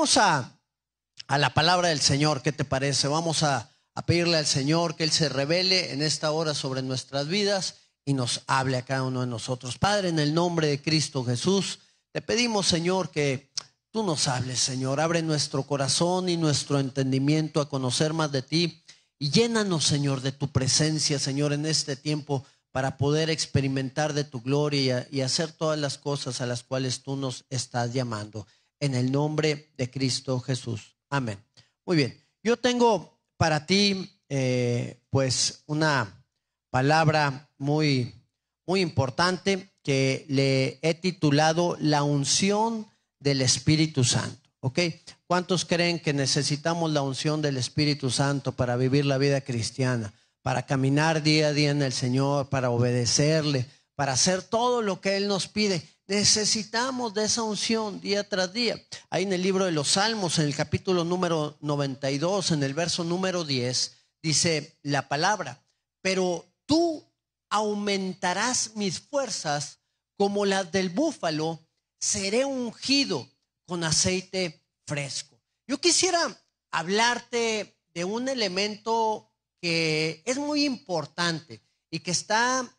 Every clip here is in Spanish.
vamos a la palabra del Señor. ¿Qué te parece? Vamos a pedirle al Señor que Él se revele en esta hora sobre nuestras vidas y nos hable a cada uno de nosotros. Padre, en el nombre de Cristo Jesús, te pedimos, Señor, que tú nos hables, Señor. Abre nuestro corazón y nuestro entendimiento a conocer más de ti y llénanos, Señor, de tu presencia, Señor, en este tiempo para poder experimentar de tu gloria y hacer todas las cosas a las cuales tú nos estás llamando. En el nombre de Cristo Jesús. Amén. Muy bien. Yo tengo para ti pues una palabra muy importante que le he titulado la unción del Espíritu Santo. ¿Ok? ¿Cuántos creen que necesitamos la unción del Espíritu Santo para vivir la vida cristiana? Para caminar día a día en el Señor, para obedecerle, para hacer todo lo que Él nos pide. Necesitamos de esa unción día tras día. Ahí en el libro de los Salmos, en el capítulo número 92, en el verso número 10, dice la palabra: pero tú aumentarás mis fuerzas como las del búfalo, seré ungido con aceite fresco. Yo quisiera hablarte de un elemento que es muy importante y que está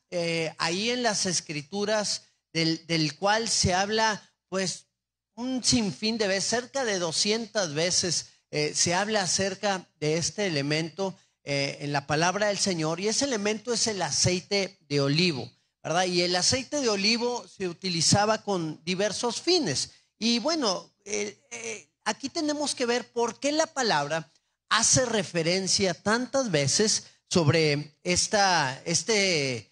ahí en las Escrituras, del cual se habla pues un sinfín de veces, cerca de 200 veces se habla acerca de este elemento en la palabra del Señor, y ese elemento es el aceite de olivo, ¿verdad? Y el aceite de olivo se utilizaba con diversos fines. Y bueno, aquí tenemos que ver por qué la palabra hace referencia tantas veces sobre este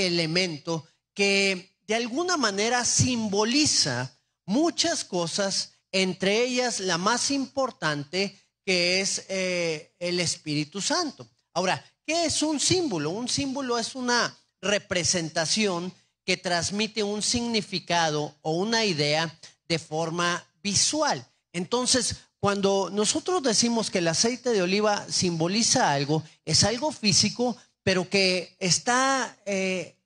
elemento que de alguna manera simboliza muchas cosas, entre ellas la más importante, que es el Espíritu Santo. Ahora, ¿qué es un símbolo? Un símbolo es una representación que transmite un significado o una idea de forma visual. Entonces, cuando nosotros decimos que el aceite de oliva simboliza algo, es algo físico, pero que está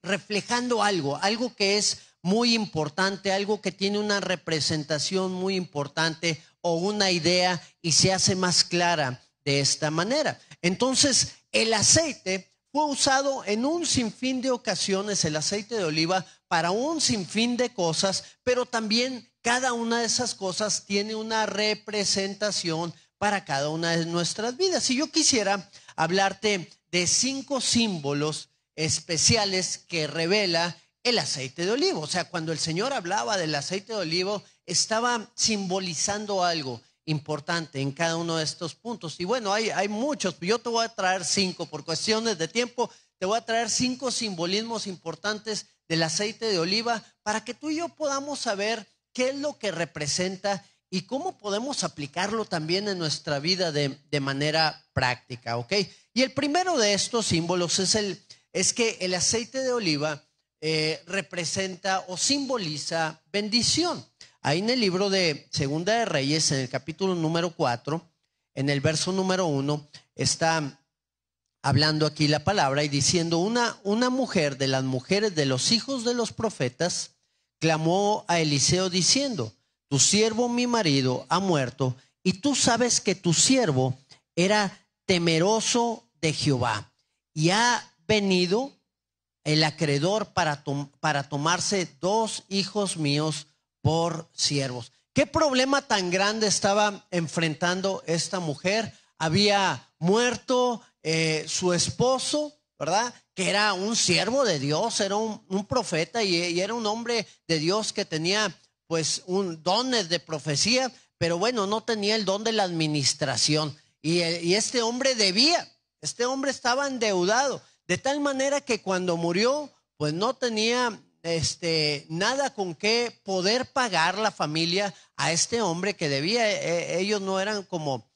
reflejando algo que es muy importante, algo que tiene una representación muy importante o una idea y se hace más clara de esta manera. Entonces, el aceite fue usado en un sinfín de ocasiones, el aceite de oliva, para un sinfín de cosas, pero también cada una de esas cosas tiene una representación para cada una de nuestras vidas. Si yo quisiera hablarte de 5 símbolos especiales que revela el aceite de olivo. O sea, cuando el Señor hablaba del aceite de olivo, estaba simbolizando algo importante en cada uno de estos puntos. Y bueno, hay muchos. Yo te voy a traer 5 por cuestiones de tiempo. Te voy a traer 5 simbolismos importantes del aceite de oliva para que tú y yo podamos saber qué es lo que representa y cómo podemos aplicarlo también en nuestra vida de manera práctica, ¿ok? Y el primero de estos símbolos es que el aceite de oliva representa o simboliza bendición. Ahí en el libro de Segunda de Reyes, en el capítulo número 4, en el verso número 1, está hablando aquí la palabra y diciendo: una mujer de las mujeres de los hijos de los profetas clamó a Eliseo diciendo: tu siervo mi marido ha muerto, y tú sabes que tu siervo era temeroso de Jehová, y ha venido el acreedor para tomarse 2 hijos míos por siervos. ¿Qué problema tan grande estaba enfrentando esta mujer? Había muerto su esposo, ¿verdad? Que era un siervo de Dios, era un profeta y era un hombre de Dios que tenía pues dones de profecía, pero bueno, no tenía el don de la administración. Y este hombre debía, este hombre estaba endeudado, de tal manera que cuando murió, pues no tenía nada con qué poder pagar la familia a este hombre que debía. Ellos no eran como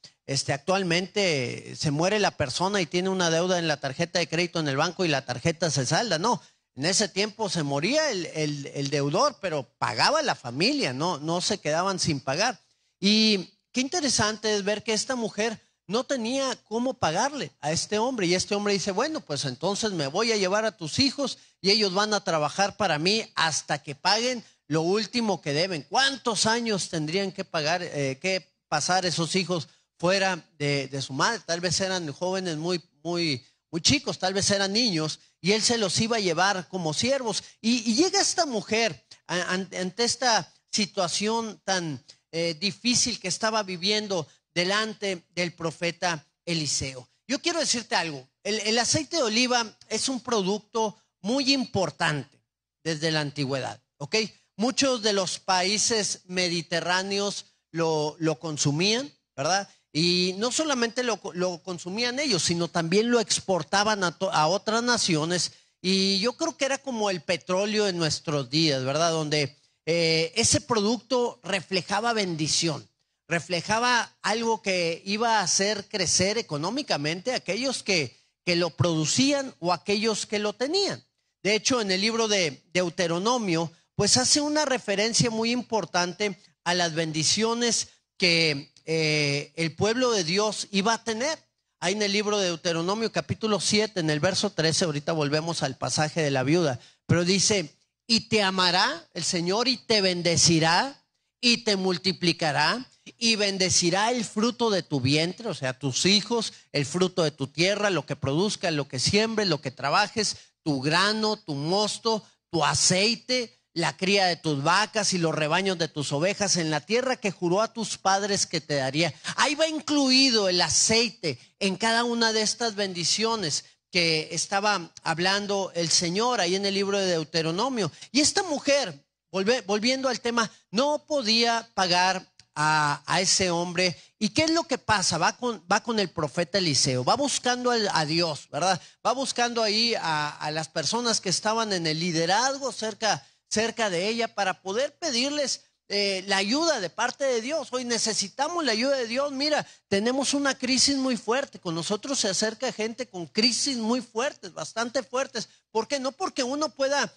actualmente se muere la persona y tiene una deuda en la tarjeta de crédito en el banco y la tarjeta se salda. No, en ese tiempo se moría el deudor, pero pagaba la familia, no se quedaban sin pagar. Y qué interesante es ver que esta mujer no tenía cómo pagarle a este hombre, y este hombre dice: bueno, pues entonces me voy a llevar a tus hijos y ellos van a trabajar para mí hasta que paguen lo último que deben. ¿Cuántos años tendrían que pagar, que pasar esos hijos fuera de su madre. Tal vez eran jóvenes muy chicos, tal vez eran niños, y él se los iba a llevar como siervos. Y llega esta mujer ante esta situación tan difícil que estaba viviendo delante del profeta Eliseo. Yo quiero decirte algo, el aceite de oliva es un producto muy importante desde la antigüedad, ¿ok? Muchos de los países mediterráneos lo consumían, ¿verdad? Y no solamente lo consumían ellos, sino también lo exportaban a otras naciones. Y yo creo que era como el petróleo en nuestros días, ¿verdad? Donde ese producto reflejaba bendición, reflejaba algo que iba a hacer crecer económicamente a aquellos que lo producían o aquellos que lo tenían. De hecho, en el libro de Deuteronomio, pues hace una referencia muy importante a las bendiciones que el pueblo de Dios iba a tener. Ahí en el libro de Deuteronomio capítulo 7, en el verso 13, ahorita volvemos al pasaje de la viuda, pero dice: y te amará el Señor y te bendecirá y te multiplicará y bendecirá el fruto de tu vientre, o sea, tus hijos, el fruto de tu tierra, lo que produzcas, lo que siembres, lo que trabajes, tu grano, tu mosto, tu aceite, la cría de tus vacas y los rebaños de tus ovejas en la tierra que juró a tus padres que te daría. Ahí va incluido el aceite en cada una de estas bendiciones que estaba hablando el Señor ahí en el libro de Deuteronomio. Y esta mujer, volviendo al tema, no podía pagar a ese hombre. ¿Y qué es lo que pasa? Va con el profeta Eliseo, va buscando a Dios, ¿verdad? Va buscando ahí a las personas que estaban en el liderazgo cerca de ella para poder pedirles la ayuda de parte de Dios. Hoy necesitamos la ayuda de Dios. Mira, tenemos una crisis muy fuerte. Con nosotros se acerca gente con crisis muy fuertes, bastante fuertes. ¿Por qué? No porque uno pueda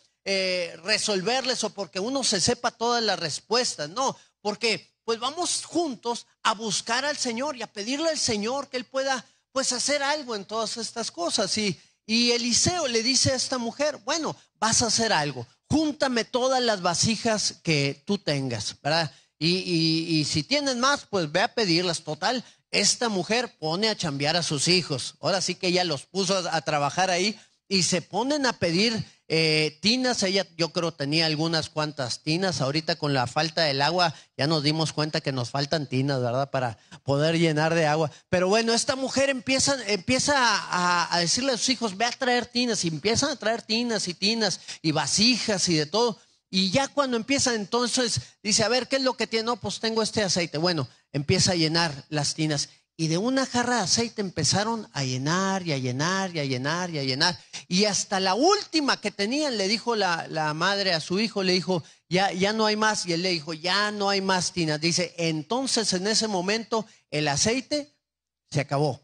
resolverles o porque uno se sepa todas las respuestas. No, porque pues vamos juntos a buscar al Señor y a pedirle al Señor que Él pueda pues hacer algo en todas estas cosas. Y Eliseo le dice a esta mujer: bueno, vas a hacer algo. Júntame todas las vasijas que tú tengas, ¿verdad? Y si tienes más, pues ve a pedirlas. Total, esta mujer pone a chambear a sus hijos. Ahora sí que ella los puso a trabajar ahí y se ponen a pedir tinas. Ella, yo creo, tenía algunas cuantas tinas. Ahorita con la falta del agua ya nos dimos cuenta que nos faltan tinas, ¿verdad? Para poder llenar de agua. Pero bueno, esta mujer empieza a decirle a sus hijos: ve a traer tinas. Y empiezan a traer tinas y vasijas y de todo. Y ya cuando empiezan, entonces dice: a ver, ¿qué es lo que tiene? No, pues tengo este aceite. Bueno, empieza a llenar las tinas. Y de una jarra de aceite empezaron a llenar y a llenar y a llenar y a llenar. Y hasta la última que tenían, le dijo la madre a su hijo, le dijo: ya no hay más. Y él le dijo: ya no hay más tinas. Dice: entonces en ese momento el aceite se acabó.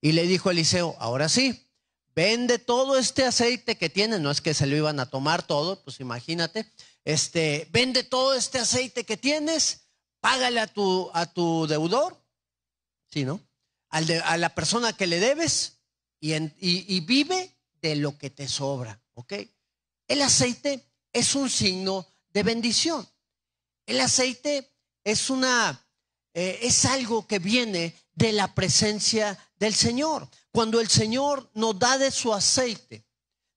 Y le dijo Eliseo: ahora sí, vende todo este aceite que tienes. No es que se lo iban a tomar todo, pues imagínate. Vende todo este aceite que tienes, págale a tu deudor. Sí, ¿no? A la persona que le debes y vive de lo que te sobra, ¿ok? El aceite es un signo de bendición. El aceite es algo que viene de la presencia del Señor. Cuando el Señor nos da de su aceite,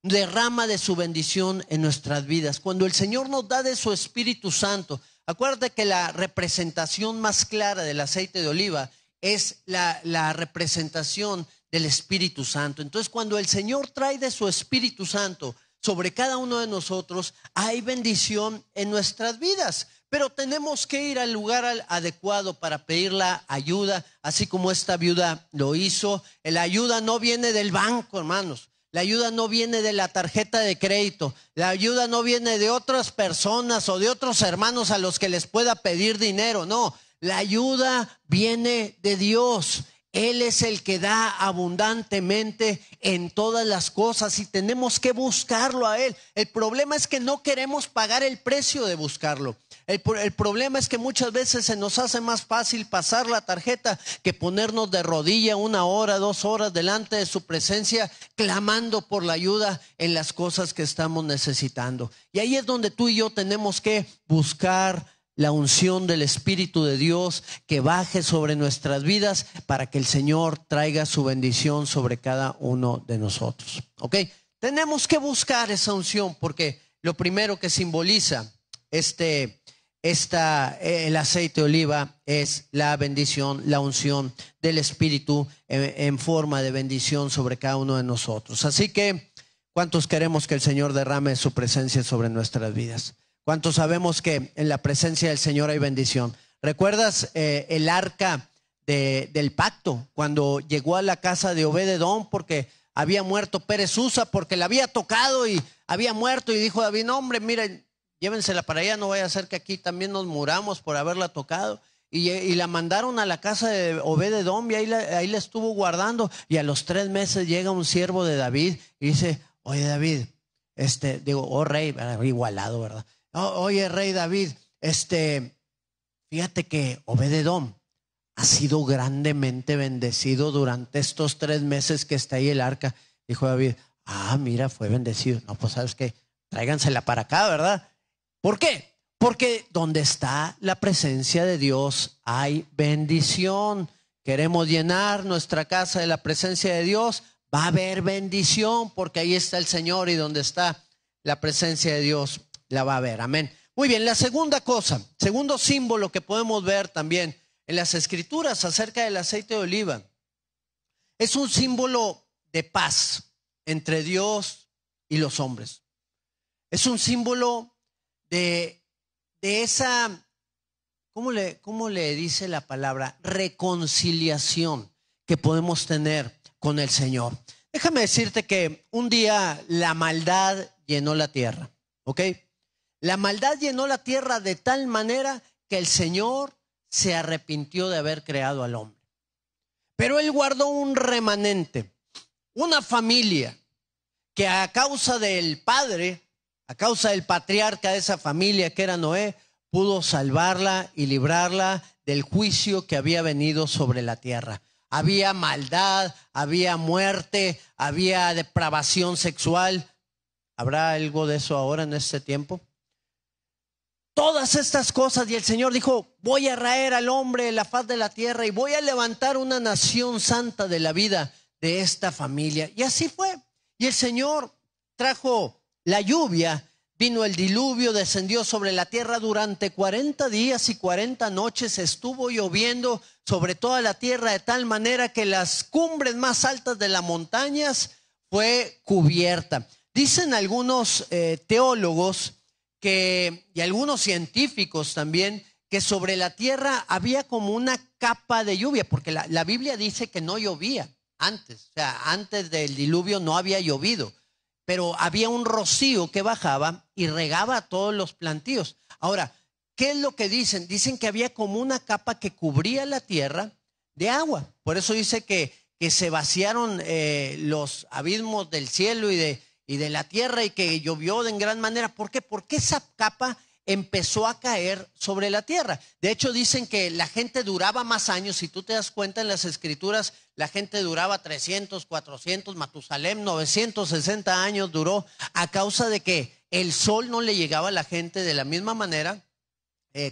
derrama de su bendición en nuestras vidas. Cuando el Señor nos da de su Espíritu Santo, acuérdate que la representación más clara del aceite de oliva es la representación del Espíritu Santo. Entonces, cuando el Señor trae de su Espíritu Santo sobre cada uno de nosotros, hay bendición en nuestras vidas. Pero tenemos que ir al lugar adecuado para pedir la ayuda, así como esta viuda lo hizo. La ayuda no viene del banco, hermanos. La ayuda no viene de la tarjeta de crédito. La ayuda no viene de otras personas o de otros hermanos a los que les pueda pedir dinero. No. La ayuda viene de Dios. Él es el que da abundantemente en todas las cosas y tenemos que buscarlo a Él. El problema es que no queremos pagar el precio de buscarlo. El problema es que muchas veces se nos hace más fácil pasar la tarjeta que ponernos de rodilla 1 hora, 2 horas delante de su presencia, clamando por la ayuda en las cosas que estamos necesitando. Y ahí es donde tú y yo tenemos que buscar la unción del Espíritu de Dios que baje sobre nuestras vidas para que el Señor traiga su bendición sobre cada uno de nosotros. ¿Ok? Tenemos que buscar esa unción porque lo primero que simboliza el aceite de oliva es la bendición, la unción del Espíritu en forma de bendición sobre cada uno de nosotros. Así que, ¿cuántos queremos que el Señor derrame su presencia sobre nuestras vidas? ¿Cuántos sabemos que en la presencia del Señor hay bendición? ¿Recuerdas el arca del pacto cuando llegó a la casa de Obed-edom porque había muerto Pérez Usa, porque la había tocado y había muerto, y dijo David: no, hombre, miren, llévensela para allá, no vaya a ser que aquí también nos muramos por haberla tocado. Y la mandaron a la casa de Obed-edom y ahí la estuvo guardando. Y a los 3 meses llega un siervo de David y dice: oye, David, oh rey, igualado, ¿verdad? Oye, rey David, fíjate que Obed-edom ha sido grandemente bendecido durante estos 3 meses que está ahí el arca. Dijo David: mira, fue bendecido. No, pues sabes qué, tráigansela para acá, ¿verdad? ¿Por qué? Porque donde está la presencia de Dios hay bendición. Queremos llenar nuestra casa de la presencia de Dios, va a haber bendición porque ahí está el Señor, y donde está la presencia de Dios la va a haber. Amén. Muy bien, la segunda cosa, segundo símbolo que podemos ver también en las Escrituras acerca del aceite de oliva, es un símbolo de paz entre Dios y los hombres. Es un símbolo de esa, ¿cómo le dice la palabra? Reconciliación que podemos tener con el Señor. Déjame decirte que un día la maldad llenó la tierra, ¿ok? La maldad llenó la tierra de tal manera que el Señor se arrepintió de haber creado al hombre. Pero Él guardó un remanente, una familia que a causa del padre, a causa del patriarca de esa familia que era Noé, pudo salvarla y librarla del juicio que había venido sobre la tierra. Había maldad, había muerte, había depravación sexual. ¿Habrá algo de eso ahora en este tiempo? Todas estas cosas, y el Señor dijo: voy a raer al hombre de la faz de la tierra y voy a levantar una nación santa de la vida de esta familia. Y así fue. Y el Señor trajo la lluvia, vino el diluvio, descendió sobre la tierra durante 40 días y 40 noches. Estuvo lloviendo sobre toda la tierra de tal manera que las cumbres más altas de las montañas fue cubierta. Dicen algunos teólogos y algunos científicos también, que sobre la tierra había como una capa de lluvia, porque la Biblia dice que no llovía antes, o sea, antes del diluvio no había llovido, pero había un rocío que bajaba y regaba a todos los plantíos. Ahora, ¿qué es lo que dicen? Dicen que había como una capa que cubría la tierra de agua. Por eso dice que se vaciaron los abismos del cielo y de la tierra, y que llovió en gran manera. ¿Por qué? Porque esa capa empezó a caer sobre la tierra. De hecho, dicen que la gente duraba más años. Si tú te das cuenta en las Escrituras, la gente duraba 300, 400, Matusalem 960 años duró, a causa de que el sol no le llegaba a la gente de la misma manera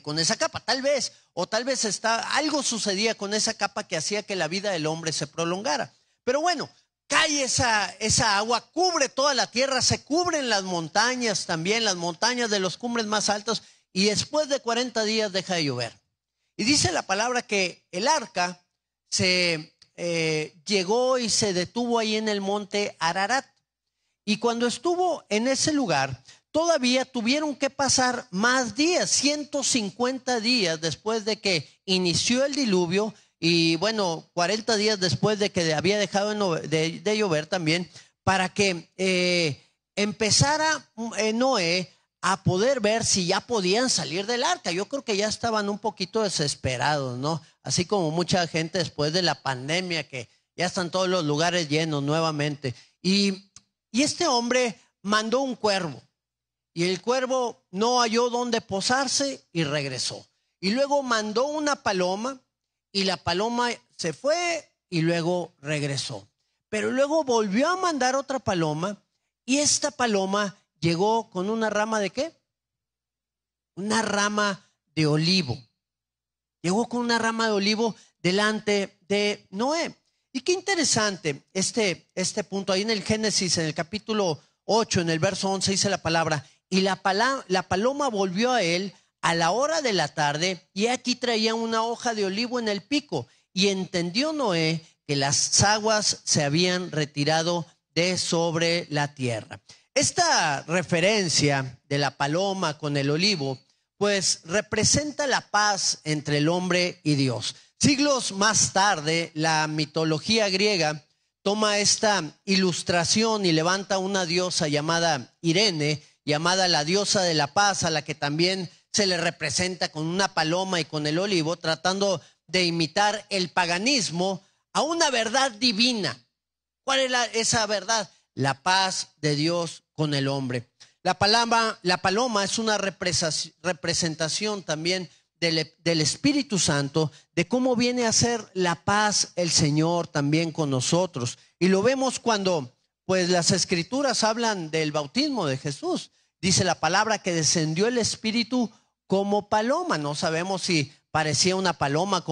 con esa capa. Tal vez algo sucedía con esa capa que hacía que la vida del hombre se prolongara. Pero bueno, cae esa agua, cubre toda la tierra, se cubren las montañas también, las montañas de los cumbres más altos, y después de 40 días deja de llover. Y dice la palabra que el arca se llegó y se detuvo ahí en el monte Ararat. Y cuando estuvo en ese lugar, todavía tuvieron que pasar más días, 150 días después de que inició el diluvio. Y bueno, 40 días después de que había dejado de llover también, para que empezara Noé a poder ver si ya podían salir del arca. Yo creo que ya estaban un poquito desesperados, ¿no? Así como mucha gente después de la pandemia, que ya están todos los lugares llenos nuevamente. Y este hombre mandó un cuervo, y el cuervo no halló dónde posarse y regresó. Y luego mandó una paloma, y la paloma se fue y luego regresó. Pero luego volvió a mandar otra paloma, y esta paloma llegó con una rama ¿de qué? Una rama de olivo. Llegó con una rama de olivo delante de Noé. Y qué interesante este punto. Ahí en el Génesis, en el capítulo 8, en el verso 11, dice la palabra: y la paloma volvió a él a la hora de la tarde, y aquí traía una hoja de olivo en el pico. Y entendió Noé que las aguas se habían retirado de sobre la tierra. Esta referencia de la paloma con el olivo, pues representa la paz entre el hombre y Dios. Siglos más tarde, la mitología griega toma esta ilustración y levanta una diosa llamada Irene, llamada la diosa de la paz, a la que también se le representa con una paloma y con el olivo, tratando de imitar el paganismo a una verdad divina. ¿Cuál es esa verdad? La paz de Dios con el hombre. La paloma es una representación también del Espíritu Santo, de cómo viene a ser la paz el Señor también con nosotros. Y lo vemos cuando pues las Escrituras hablan del bautismo de Jesús. Dice la palabra que descendió el Espíritu como paloma. No sabemos si parecía una paloma,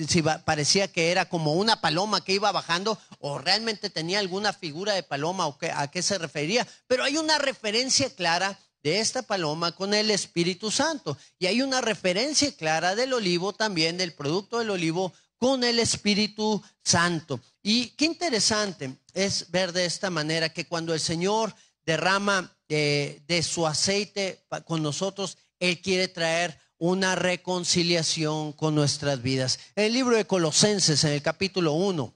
si parecía que era como una paloma que iba bajando, o realmente tenía alguna figura de paloma, o a qué se refería. Pero hay una referencia clara de esta paloma con el Espíritu Santo, y hay una referencia clara del olivo también, del producto del olivo con el Espíritu Santo. Y qué interesante es ver de esta manera que cuando el Señor derrama de su aceite con nosotros, Él quiere traer una reconciliación con nuestras vidas. En el libro de Colosenses, en el capítulo 1,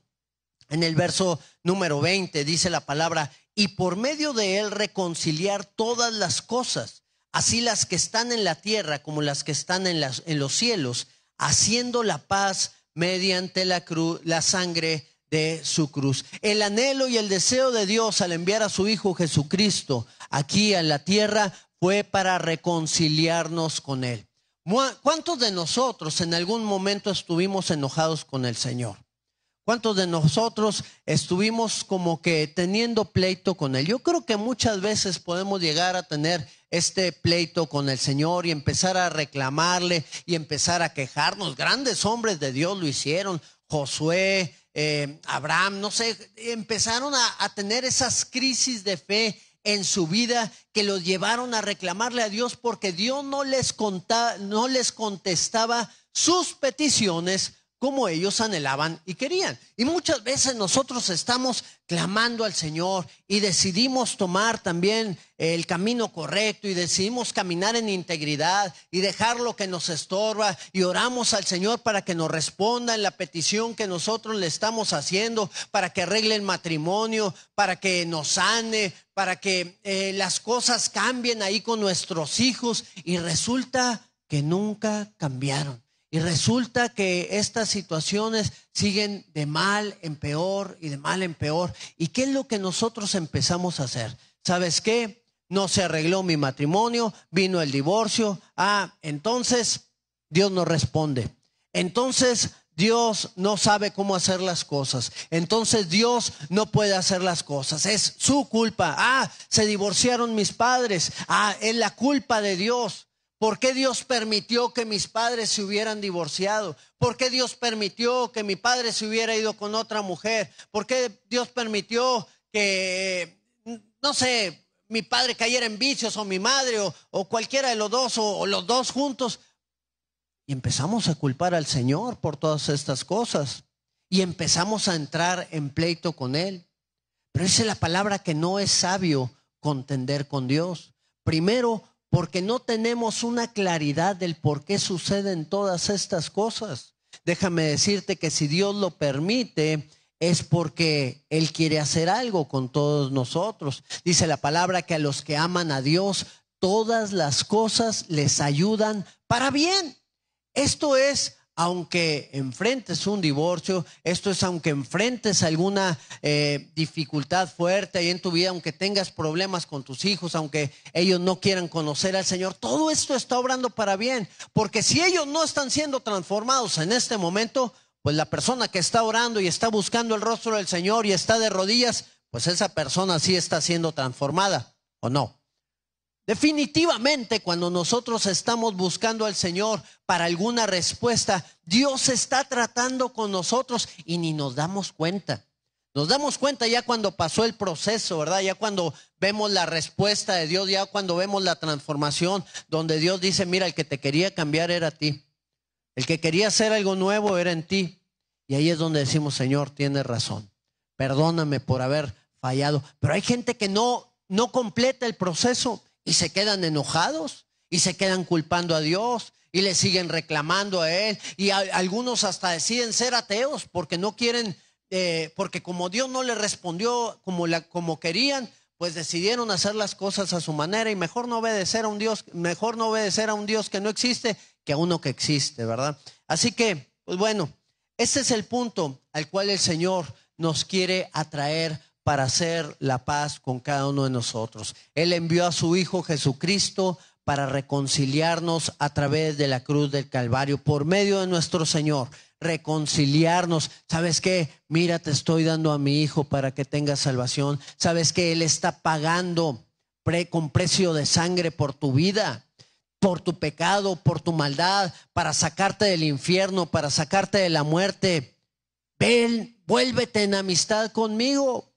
en el verso número 20, dice la palabra: y por medio de él reconciliar todas las cosas, así las que están en la tierra como las que están en los cielos, haciendo la paz mediante la sangre de su cruz. El anhelo y el deseo de Dios al enviar a su Hijo Jesucristo aquí a la tierra fue para reconciliarnos con él. ¿Cuántos de nosotros en algún momento estuvimos enojados con el Señor? ¿Cuántos de nosotros estuvimos como que teniendo pleito con Él? Yo creo que muchas veces podemos llegar a tener este pleito con el Señor y empezar a reclamarle y empezar a quejarnos. Grandes hombres de Dios lo hicieron. Josué, Abraham, no sé, empezaron a tener esas crisis de fe en su vida que los llevaron a reclamarle a Dios porque Dios no les contestaba sus peticiones como ellos anhelaban y querían. Y muchas veces nosotros estamos clamando al Señor y decidimos tomar también el camino correcto y decidimos caminar en integridad y dejar lo que nos estorba, y oramos al Señor para que nos responda en la petición que nosotros le estamos haciendo, para que arregle el matrimonio, para que nos sane, para que las cosas cambien ahí con nuestros hijos, y resulta que nunca cambiaron. Y resulta que estas situaciones siguen de mal en peor y de mal en peor. ¿Y qué es lo que nosotros empezamos a hacer? ¿Sabes qué? No se arregló mi matrimonio, vino el divorcio. Entonces Dios no responde. Entonces Dios no sabe cómo hacer las cosas. Entonces Dios no puede hacer las cosas. Es su culpa. Se divorciaron mis padres. Es la culpa de Dios. ¿Por qué Dios permitió que mis padres se hubieran divorciado? ¿Por qué Dios permitió que mi padre se hubiera ido con otra mujer? ¿Por qué Dios permitió que, no sé, mi padre cayera en vicios, o mi madre, o cualquiera de los dos, o los dos juntos? Y empezamos a culpar al Señor por todas estas cosas. Y empezamos a entrar en pleito con Él. Pero esa es la palabra que no es sabio contender con Dios. Primero, porque no tenemos una claridad del por qué suceden todas estas cosas. Déjame decirte que si Dios lo permite, es porque Él quiere hacer algo con todos nosotros. Dice la palabra que a los que aman a Dios, todas las cosas les ayudan para bien. Esto es, aunque enfrentes un divorcio, esto es aunque enfrentes alguna dificultad fuerte ahí en tu vida, aunque tengas problemas con tus hijos, aunque ellos no quieran conocer al Señor, todo esto está obrando para bien, porque si ellos no están siendo transformados en este momento, pues la persona que está orando y está buscando el rostro del Señor y está de rodillas, pues esa persona sí está siendo transformada, ¿o no? Definitivamente cuando nosotros estamos buscando al Señor para alguna respuesta, Dios está tratando con nosotros y ni nos damos cuenta. Nos damos cuenta ya cuando pasó el proceso, ¿verdad? Ya cuando vemos la respuesta de Dios, ya cuando vemos la transformación, donde Dios dice, mira, el que te quería cambiar era a ti. El que quería hacer algo nuevo era en ti. Y ahí es donde decimos, Señor, tienes razón. Perdóname por haber fallado. Pero hay gente que no completa el proceso y se quedan enojados y se quedan culpando a Dios y le siguen reclamando a Él. Y algunos hasta deciden ser ateos porque no quieren, porque como Dios no le respondió como querían, pues decidieron hacer las cosas a su manera y mejor no obedecer a un Dios que no existe que a uno que existe, ¿verdad? Así que, pues bueno, ese es el punto al cual el Señor nos quiere atraer para hacer la paz con cada uno de nosotros. Él envió a su Hijo Jesucristo para reconciliarnos a través de la cruz del Calvario, por medio de nuestro Señor, reconciliarnos. ¿Sabes qué? Mira, te estoy dando a mi Hijo para que tengas salvación. ¿Sabes qué? Él está pagando con precio de sangre por tu vida, por tu pecado, por tu maldad, para sacarte del infierno, para sacarte de la muerte. Ven, vuélvete en amistad conmigo.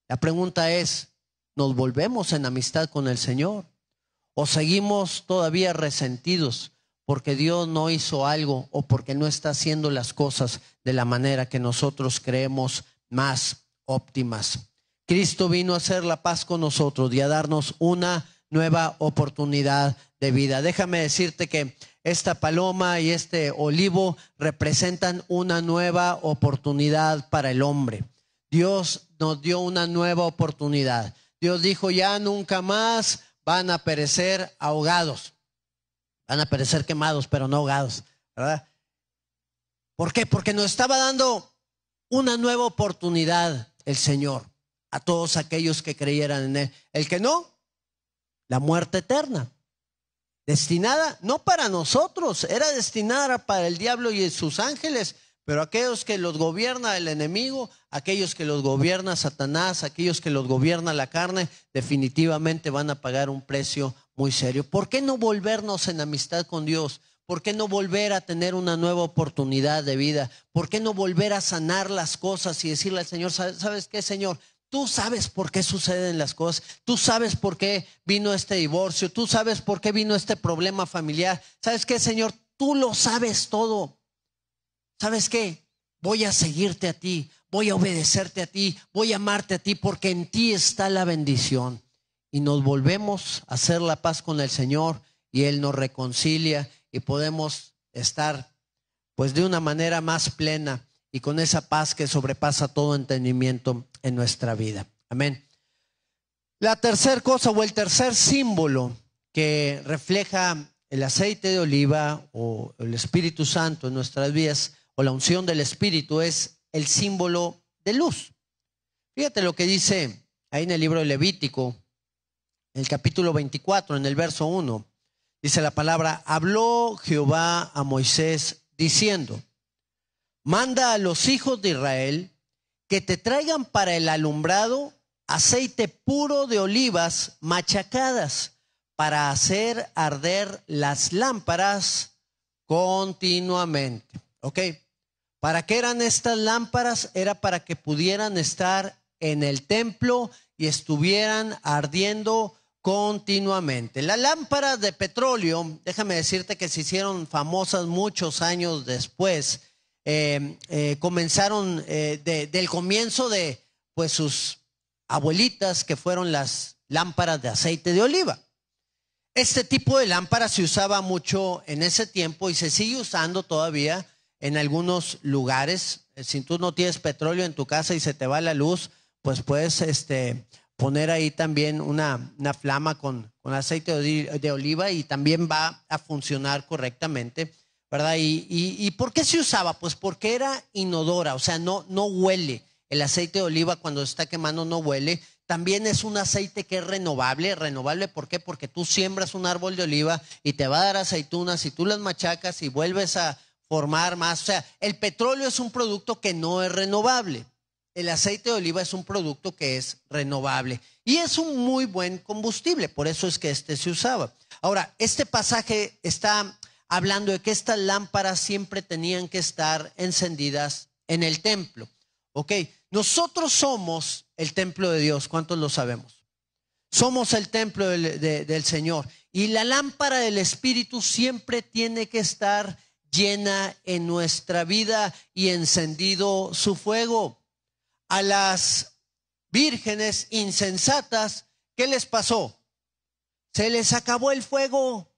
La pregunta es, ¿nos volvemos en amistad con el Señor? ¿O seguimos todavía resentidos porque Dios no hizo algo o porque no está haciendo las cosas de la manera que nosotros creemos más óptimas? Cristo vino a hacer la paz con nosotros y a darnos una nueva oportunidad de vida. Déjame decirte que esta paloma y este olivo representan una nueva oportunidad para el hombre. Dios nos dio una nueva oportunidad. Dios dijo, ya nunca más van a perecer ahogados. Van a perecer quemados, pero no ahogados, ¿verdad? ¿Por qué? Porque nos estaba dando una nueva oportunidad el Señor a todos aquellos que creyeran en Él. El que no, la muerte eterna. Destinada no para nosotros, era destinada para el diablo y sus ángeles. Pero aquellos que los gobierna el enemigo, aquellos que los gobierna Satanás, aquellos que los gobierna la carne, definitivamente van a pagar un precio muy serio. ¿Por qué no volvernos en amistad con Dios? ¿Por qué no volver a tener una nueva oportunidad de vida? ¿Por qué no volver a sanar las cosas y decirle al Señor, ¿sabes qué, Señor? Tú sabes por qué suceden las cosas. Tú sabes por qué vino este divorcio. Tú sabes por qué vino este problema familiar. ¿Sabes qué, Señor? Tú lo sabes todo. ¿Sabes qué? Voy a seguirte a ti, voy a obedecerte a ti, voy a amarte a ti porque en ti está la bendición. Y nos volvemos a hacer la paz con el Señor y Él nos reconcilia y podemos estar pues de una manera más plena y con esa paz que sobrepasa todo entendimiento en nuestra vida. Amén. La tercera cosa o el tercer símbolo que refleja el aceite de oliva o el Espíritu Santo en nuestras vidas o la unción del Espíritu es el símbolo de luz. Fíjate lo que dice ahí en el libro de Levítico, en el capítulo 24, en el verso 1. Dice la palabra, habló Jehová a Moisés diciendo, manda a los hijos de Israel que te traigan para el alumbrado aceite puro de olivas machacadas para hacer arder las lámparas continuamente. ¿Ok? ¿Para qué eran estas lámparas? Era para que pudieran estar en el templo y estuvieran ardiendo continuamente. Las lámparas de petróleo, déjame decirte que se hicieron famosas muchos años después. Comenzaron del comienzo de pues sus abuelitas, que fueron las lámparas de aceite de oliva. Este tipo de lámpara se usaba mucho en ese tiempo y se sigue usando todavía en algunos lugares. Si tú no tienes petróleo en tu casa y se te va la luz, pues puedes poner ahí también una flama con aceite de oliva y también va a funcionar correctamente, ¿verdad? ¿Y por qué se usaba? Pues porque era inodora, o sea, no huele. El aceite de oliva cuando está quemando no huele. También es un aceite que es renovable. ¿Renovable por qué? Porque tú siembras un árbol de oliva y te va a dar aceitunas y tú las machacas y vuelves a formar más. O sea, el petróleo es un producto que no es renovable. el aceite de oliva es un producto que es renovable y es un muy buen combustible, por eso es que se usaba. Ahora, este pasaje está hablando de que estas lámparas siempre tenían que estar encendidas en el templo. Ok, nosotros somos el templo de Dios, ¿cuántos lo sabemos? Somos el templo del Señor y la lámpara del Espíritu siempre tiene que estar llena en nuestra vida y encendido su fuego. A las vírgenes insensatas, ¿qué les pasó? Se les acabó el fuego.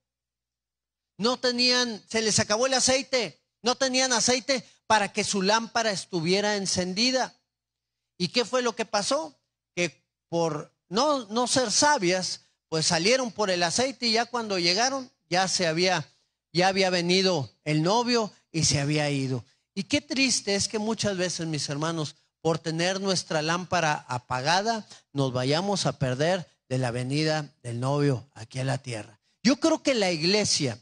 Se les acabó el aceite. No tenían aceite para que su lámpara estuviera encendida. ¿Y qué fue lo que pasó? Que por no ser sabias, pues salieron por el aceite y ya cuando llegaron, ya había venido el novio y se había ido. Y qué triste es que muchas veces, mis hermanos, por tener nuestra lámpara apagada, nos vayamos a perder de la venida del novio aquí a la tierra. Yo creo que la iglesia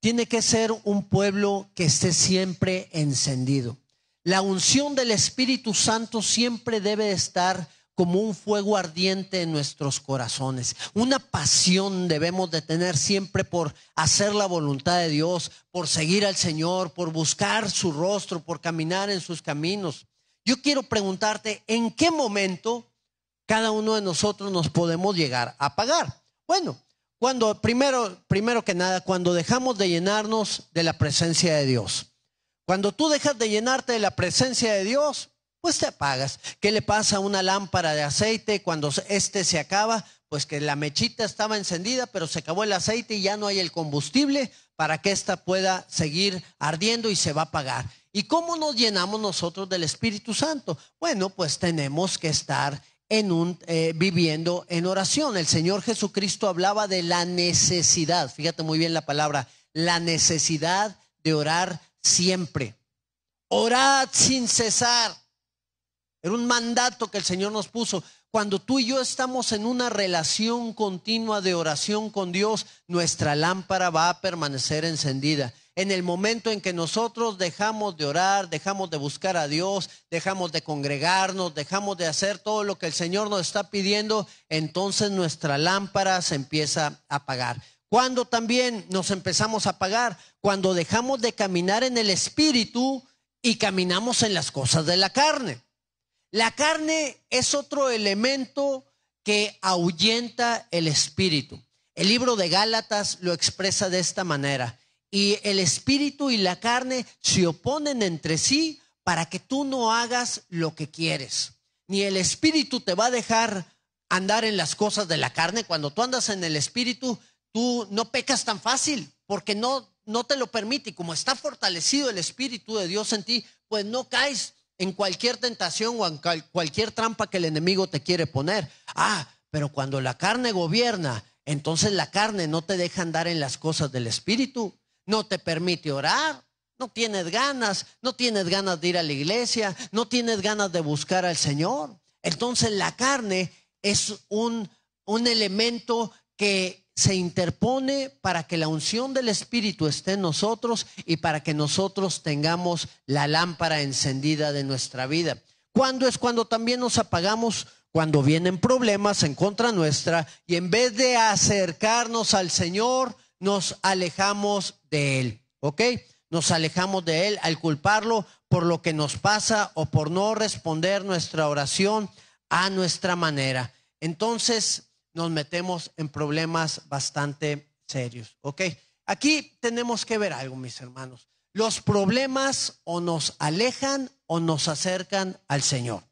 tiene que ser un pueblo que esté siempre encendido. La unción del Espíritu Santo siempre debe estar como un fuego ardiente en nuestros corazones. Una pasión debemos de tener siempre por hacer la voluntad de Dios, por seguir al Señor, por buscar su rostro, por caminar en sus caminos. Yo quiero preguntarte, ¿en qué momento cada uno de nosotros nos podemos llegar a apagar? Bueno, cuando primero que nada, cuando dejamos de llenarnos de la presencia de Dios. Cuando tú dejas de llenarte de la presencia de Dios, pues te apagas. ¿Qué le pasa a una lámpara de aceite cuando se acaba? Pues que la mechita estaba encendida, pero se acabó el aceite y ya no hay el combustible para que ésta pueda seguir ardiendo y se va a apagar. ¿Y cómo nos llenamos nosotros del Espíritu Santo? Bueno, pues tenemos que estar viviendo en oración. El Señor Jesucristo hablaba de la necesidad, fíjate muy bien la palabra, la necesidad de orar siempre. Orad sin cesar. Era un mandato que el Señor nos puso. Cuando tú y yo estamos en una relación continua de oración con Dios, nuestra lámpara va a permanecer encendida. En el momento en que nosotros dejamos de orar, dejamos de buscar a Dios, dejamos de congregarnos, dejamos de hacer todo lo que el Señor nos está pidiendo, entonces nuestra lámpara se empieza a apagar. ¿Cuándo también nos empezamos a apagar? Cuando dejamos de caminar en el Espíritu y caminamos en las cosas de la carne. La carne es otro elemento que ahuyenta el Espíritu. El libro de Gálatas lo expresa de esta manera. Y el Espíritu y la carne se oponen entre sí para que tú no hagas lo que quieres. Ni el Espíritu te va a dejar andar en las cosas de la carne. Cuando tú andas en el Espíritu, tú no pecas tan fácil porque no te lo permite. Y como está fortalecido el Espíritu de Dios en ti, pues no caes en cualquier tentación o en cualquier trampa que el enemigo te quiere poner. Pero cuando la carne gobierna, entonces la carne no te deja andar en las cosas del Espíritu. No te permite orar, no tienes ganas de ir a la iglesia, no tienes ganas de buscar al Señor. Entonces la carne es un elemento que se interpone para que la unción del Espíritu esté en nosotros y para que nosotros tengamos la lámpara encendida de nuestra vida. ¿Cuándo es cuando también nos apagamos? Cuando vienen problemas en contra nuestra y en vez de acercarnos al Señor, nos alejamos de Él, ¿ok? Nos alejamos de Él al culparlo por lo que nos pasa o por no responder nuestra oración a nuestra manera. Entonces nos metemos en problemas bastante serios, ¿ok? Aquí tenemos que ver algo, mis hermanos. Los problemas o nos alejan o nos acercan al Señor.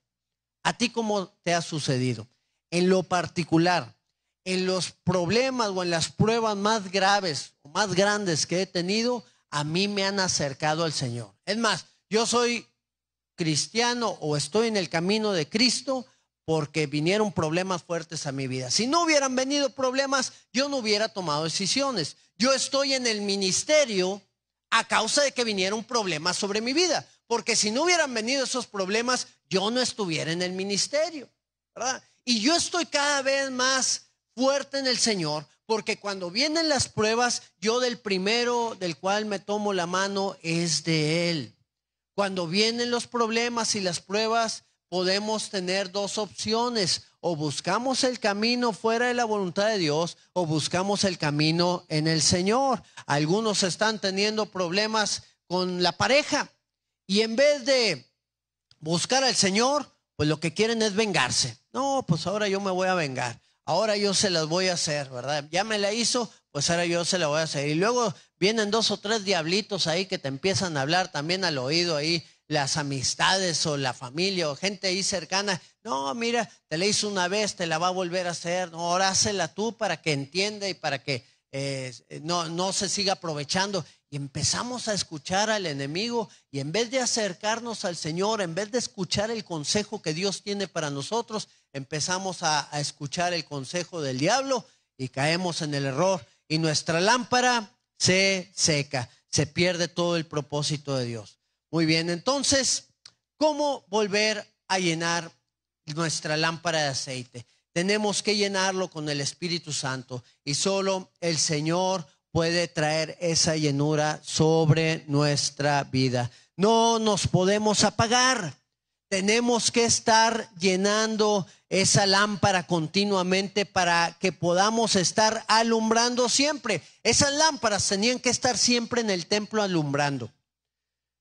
¿A ti cómo te ha sucedido? En lo particular, en los problemas o en las pruebas más graves o más grandes que he tenido, a mí me han acercado al Señor. Es más, yo soy cristiano o estoy en el camino de Cristo porque vinieron problemas fuertes a mi vida. Si no hubieran venido problemas, yo no hubiera tomado decisiones. Yo estoy en el ministerio a causa de que vinieron problemas sobre mi vida. Porque si no hubieran venido esos problemas, yo no estuviera en el ministerio, ¿verdad? Y yo estoy cada vez más fuerte en el Señor, porque cuando vienen las pruebas, yo del primero del cual me tomo la mano es de Él. Cuando vienen los problemas y las pruebas, podemos tener dos opciones: o buscamos el camino fuera de la voluntad de Dios, o buscamos el camino en el Señor. Algunos están teniendo problemas con la pareja y en vez de buscar al Señor, pues lo que quieren es vengarse. No, pues ahora yo me voy a vengar, ahora yo se las voy a hacer, ¿verdad? Ya me la hizo, pues ahora yo se la voy a hacer. Y luego vienen 2 o 3 diablitos ahí que te empiezan a hablar también al oído ahí, las amistades o la familia o gente ahí cercana. No, mira, te la hizo una vez, te la va a volver a hacer. No, ahora hácela tú para que entienda y para que no se siga aprovechando. Y empezamos a escuchar al enemigo, y en vez de acercarnos al Señor, en vez de escuchar el consejo que Dios tiene para nosotros, empezamos a escuchar el consejo del diablo y caemos en el error. Y nuestra lámpara se seca, se pierde todo el propósito de Dios. Muy bien, entonces, ¿cómo volver a llenar nuestra lámpara de aceite? Tenemos que llenarlo con el Espíritu Santo, y solo el Señor puede traer esa llenura sobre nuestra vida. No nos podemos apagar. Tenemos que estar llenando esa lámpara continuamente para que podamos estar alumbrando siempre. Esas lámparas tenían que estar siempre en el templo alumbrando.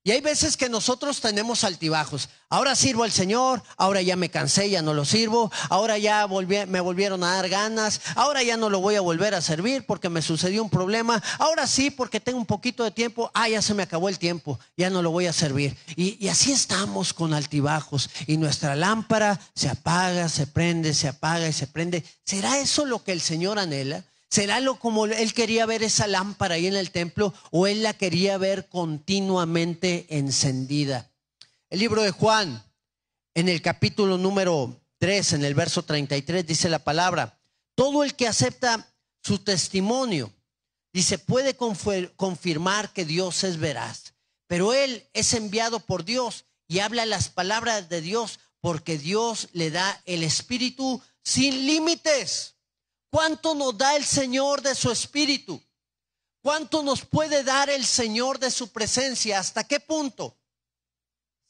Y hay veces que nosotros tenemos altibajos. Ahora sirvo al Señor, ahora ya me cansé, ya no lo sirvo. Ahora ya me volvieron a dar ganas. Ahora ya no lo voy a volver a servir porque me sucedió un problema. Ahora sí, porque tengo un poquito de tiempo. Ya se me acabó el tiempo, ya no lo voy a servir. Y así estamos con altibajos. Y nuestra lámpara se apaga, se prende, se apaga y se prende. ¿Será eso lo que el Señor anhela? ¿Será lo como Él quería ver esa lámpara ahí en el templo, o Él la quería ver continuamente encendida? El libro de Juan, en el capítulo número 3, en el verso 33, dice la palabra: todo el que acepta su testimonio, dice, puede confirmar que Dios es veraz, pero Él es enviado por Dios y habla las palabras de Dios, porque Dios le da el Espíritu sin límites. ¿Cuánto nos da el Señor de su Espíritu? ¿Cuánto nos puede dar el Señor de su presencia? ¿Hasta qué punto?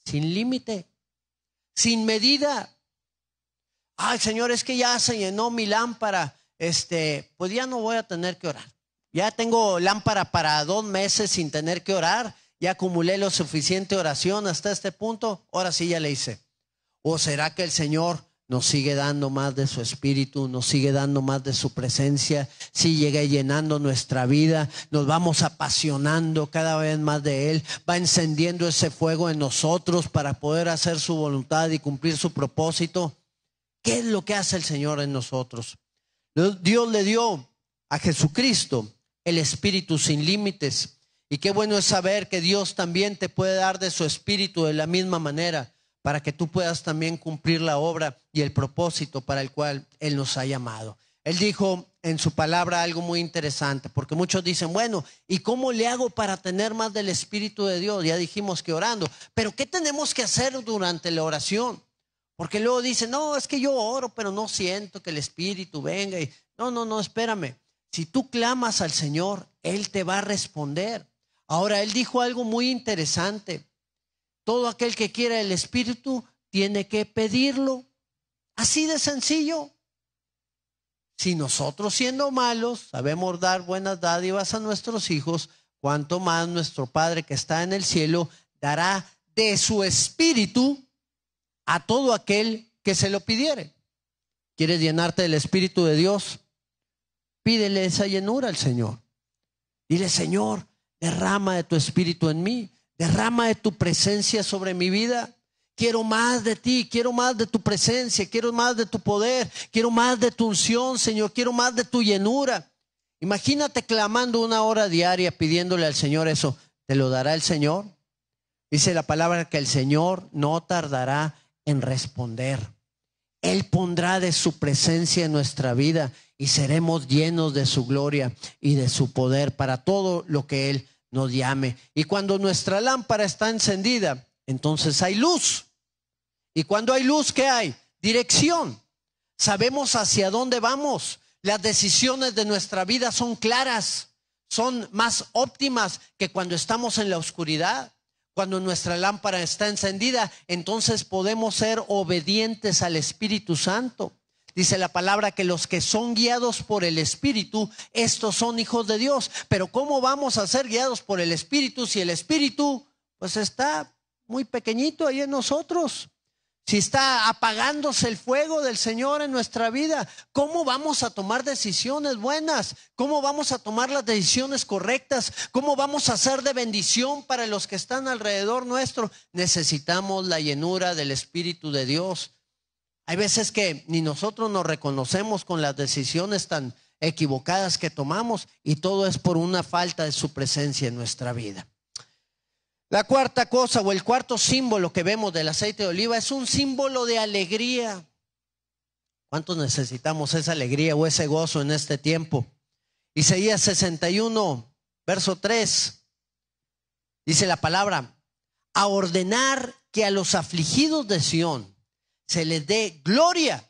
Sin límite, sin medida. Señor, es que ya se llenó mi lámpara. Pues ya no voy a tener que orar. Ya tengo lámpara para 2 meses sin tener que orar. Ya acumulé lo suficiente oración hasta este punto. Ahora sí ya le hice. ¿O será que el Señor nos sigue dando más de su Espíritu, nos sigue dando más de su presencia? Sigue llenando nuestra vida, nos vamos apasionando cada vez más de Él, va encendiendo ese fuego en nosotros para poder hacer su voluntad y cumplir su propósito. ¿Qué es lo que hace el Señor en nosotros? Dios le dio a Jesucristo el Espíritu sin límites, y qué bueno es saber que Dios también te puede dar de su Espíritu de la misma manera, para que tú puedas también cumplir la obra y el propósito para el cual Él nos ha llamado. Él dijo en su palabra algo muy interesante, porque muchos dicen, bueno, ¿y cómo le hago para tener más del Espíritu de Dios? Ya dijimos que orando, pero ¿qué tenemos que hacer durante la oración? Porque luego dicen, no, es que yo oro, pero no siento que el Espíritu venga. No, espérame. Si tú clamas al Señor, Él te va a responder. Ahora, Él dijo algo muy interesante. Todo aquel que quiera el Espíritu tiene que pedirlo. Así de sencillo. Si nosotros, siendo malos, sabemos dar buenas dádivas a nuestros hijos, cuánto más nuestro Padre que está en el cielo dará de su Espíritu a todo aquel que se lo pidiere. ¿Quieres llenarte del Espíritu de Dios? Pídele esa llenura al Señor. Dile, Señor, derrama de tu Espíritu en mí. Derrama de tu presencia sobre mi vida. Quiero más de ti, quiero más de tu presencia, quiero más de tu poder, quiero más de tu unción, Señor, quiero más de tu llenura. Imagínate clamando 1 hora diaria pidiéndole al Señor eso. ¿Te lo dará el Señor? Dice la palabra que el Señor no tardará en responder. Él pondrá de su presencia en nuestra vida y seremos llenos de su gloria y de su poder para todo lo que Él nos llame. Y cuando nuestra lámpara está encendida, entonces hay luz. Y cuando hay luz, ¿qué hay? Dirección. Sabemos hacia dónde vamos. Las decisiones de nuestra vida son claras, son más óptimas que cuando estamos en la oscuridad. Cuando nuestra lámpara está encendida, entonces podemos ser obedientes al Espíritu Santo. Dice la palabra que los que son guiados por el Espíritu, estos son hijos de Dios. Pero ¿cómo vamos a ser guiados por el Espíritu si el Espíritu pues está muy pequeñito ahí en nosotros? Si está apagándose el fuego del Señor en nuestra vida, ¿cómo vamos a tomar decisiones buenas? ¿Cómo vamos a tomar las decisiones correctas? ¿Cómo vamos a ser de bendición para los que están alrededor nuestro? Necesitamos la llenura del Espíritu de Dios. Hay veces que ni nosotros nos reconocemos con las decisiones tan equivocadas que tomamos, y todo es por una falta de su presencia en nuestra vida. La cuarta cosa, o el cuarto símbolo que vemos del aceite de oliva, es un símbolo de alegría. ¿Cuántos necesitamos esa alegría o ese gozo en este tiempo? Isaías 61, verso 3, dice la palabra: a ordenar que a los afligidos de Sión se les dé gloria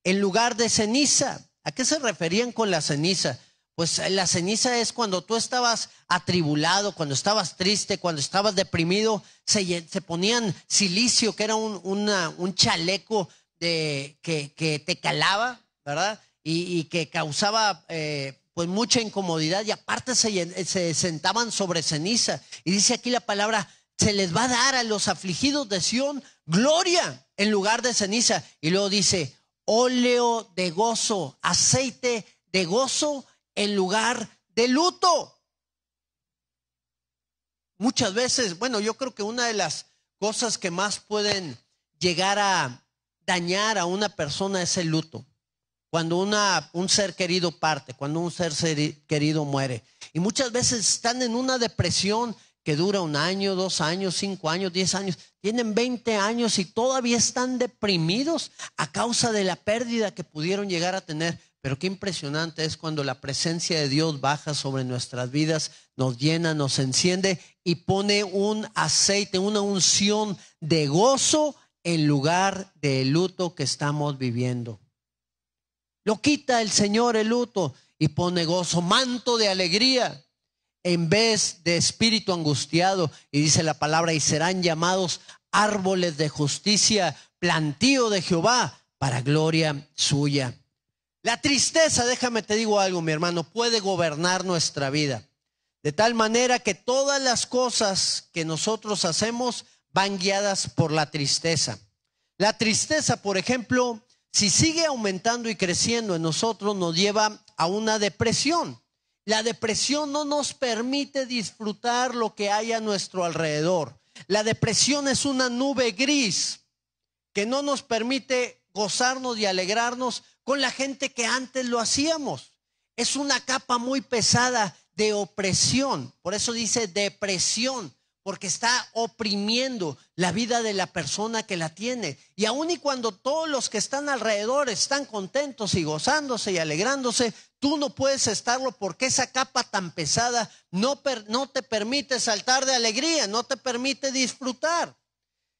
en lugar de ceniza. ¿A qué se referían con la ceniza? Pues la ceniza es cuando tú estabas atribulado, cuando estabas triste, cuando estabas deprimido, se ponían silicio, que era un chaleco que te calaba, ¿verdad? Y que causaba pues mucha incomodidad, y aparte se sentaban sobre ceniza. Y dice aquí la palabra: se les va a dar a los afligidos de Sión gloria en lugar de ceniza. Y luego dice: óleo de gozo, aceite de gozo en lugar de luto. Muchas veces, bueno, yo creo que una de las cosas que más pueden llegar a dañar a una persona es el luto. Cuando un ser querido parte, cuando un ser querido muere. Y muchas veces están en una depresión que dura 1 año, 2 años, 5 años, 10 años. Tienen 20 años y todavía están deprimidos a causa de la pérdida que pudieron llegar a tener. Pero qué impresionante es cuando la presencia de Dios baja sobre nuestras vidas, nos llena, nos enciende y pone un aceite, una unción de gozo en lugar del luto que estamos viviendo. Lo quita el Señor el luto y pone gozo, manto de alegría en vez de espíritu angustiado. Y dice la palabra: y serán llamados árboles de justicia, plantío de Jehová para gloria suya. La tristeza, déjame te digo algo, mi hermano, puede gobernar nuestra vida. De tal manera que todas las cosas que nosotros hacemos van guiadas por la tristeza. La tristeza, por ejemplo, si sigue aumentando y creciendo en nosotros, nos lleva a una depresión. La depresión no nos permite disfrutar lo que hay a nuestro alrededor. La depresión es una nube gris que no nos permite gozarnos y alegrarnos con la gente que antes lo hacíamos. Es una capa muy pesada de opresión. Por eso dice depresión, porque está oprimiendo la vida de la persona que la tiene. Y aun y cuando todos los que están alrededor están contentos y gozándose y alegrándose, tú no puedes estarlo, porque esa capa tan pesada no te permite saltar de alegría, no te permite disfrutar.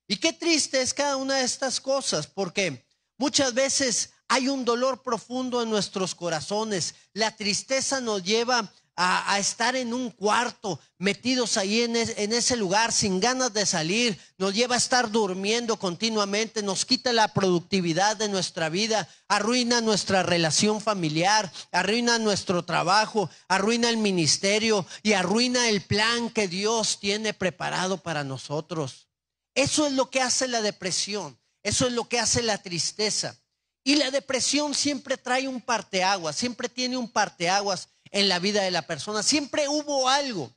Y qué triste es cada una de estas cosas, porque muchas veces hay un dolor profundo en nuestros corazones. La tristeza nos lleva a estar en un cuarto, metidos ahí en ese lugar sin ganas de salir. Nos lleva a estar durmiendo continuamente, nos quita la productividad de nuestra vida, arruina nuestra relación familiar, arruina nuestro trabajo, arruina el ministerio y arruina el plan que Dios tiene preparado para nosotros. Eso es lo que hace la depresión, eso es lo que hace la tristeza. Y la depresión siempre trae un parteaguas, siempre tiene un parteaguas en la vida de la persona. Siempre hubo algo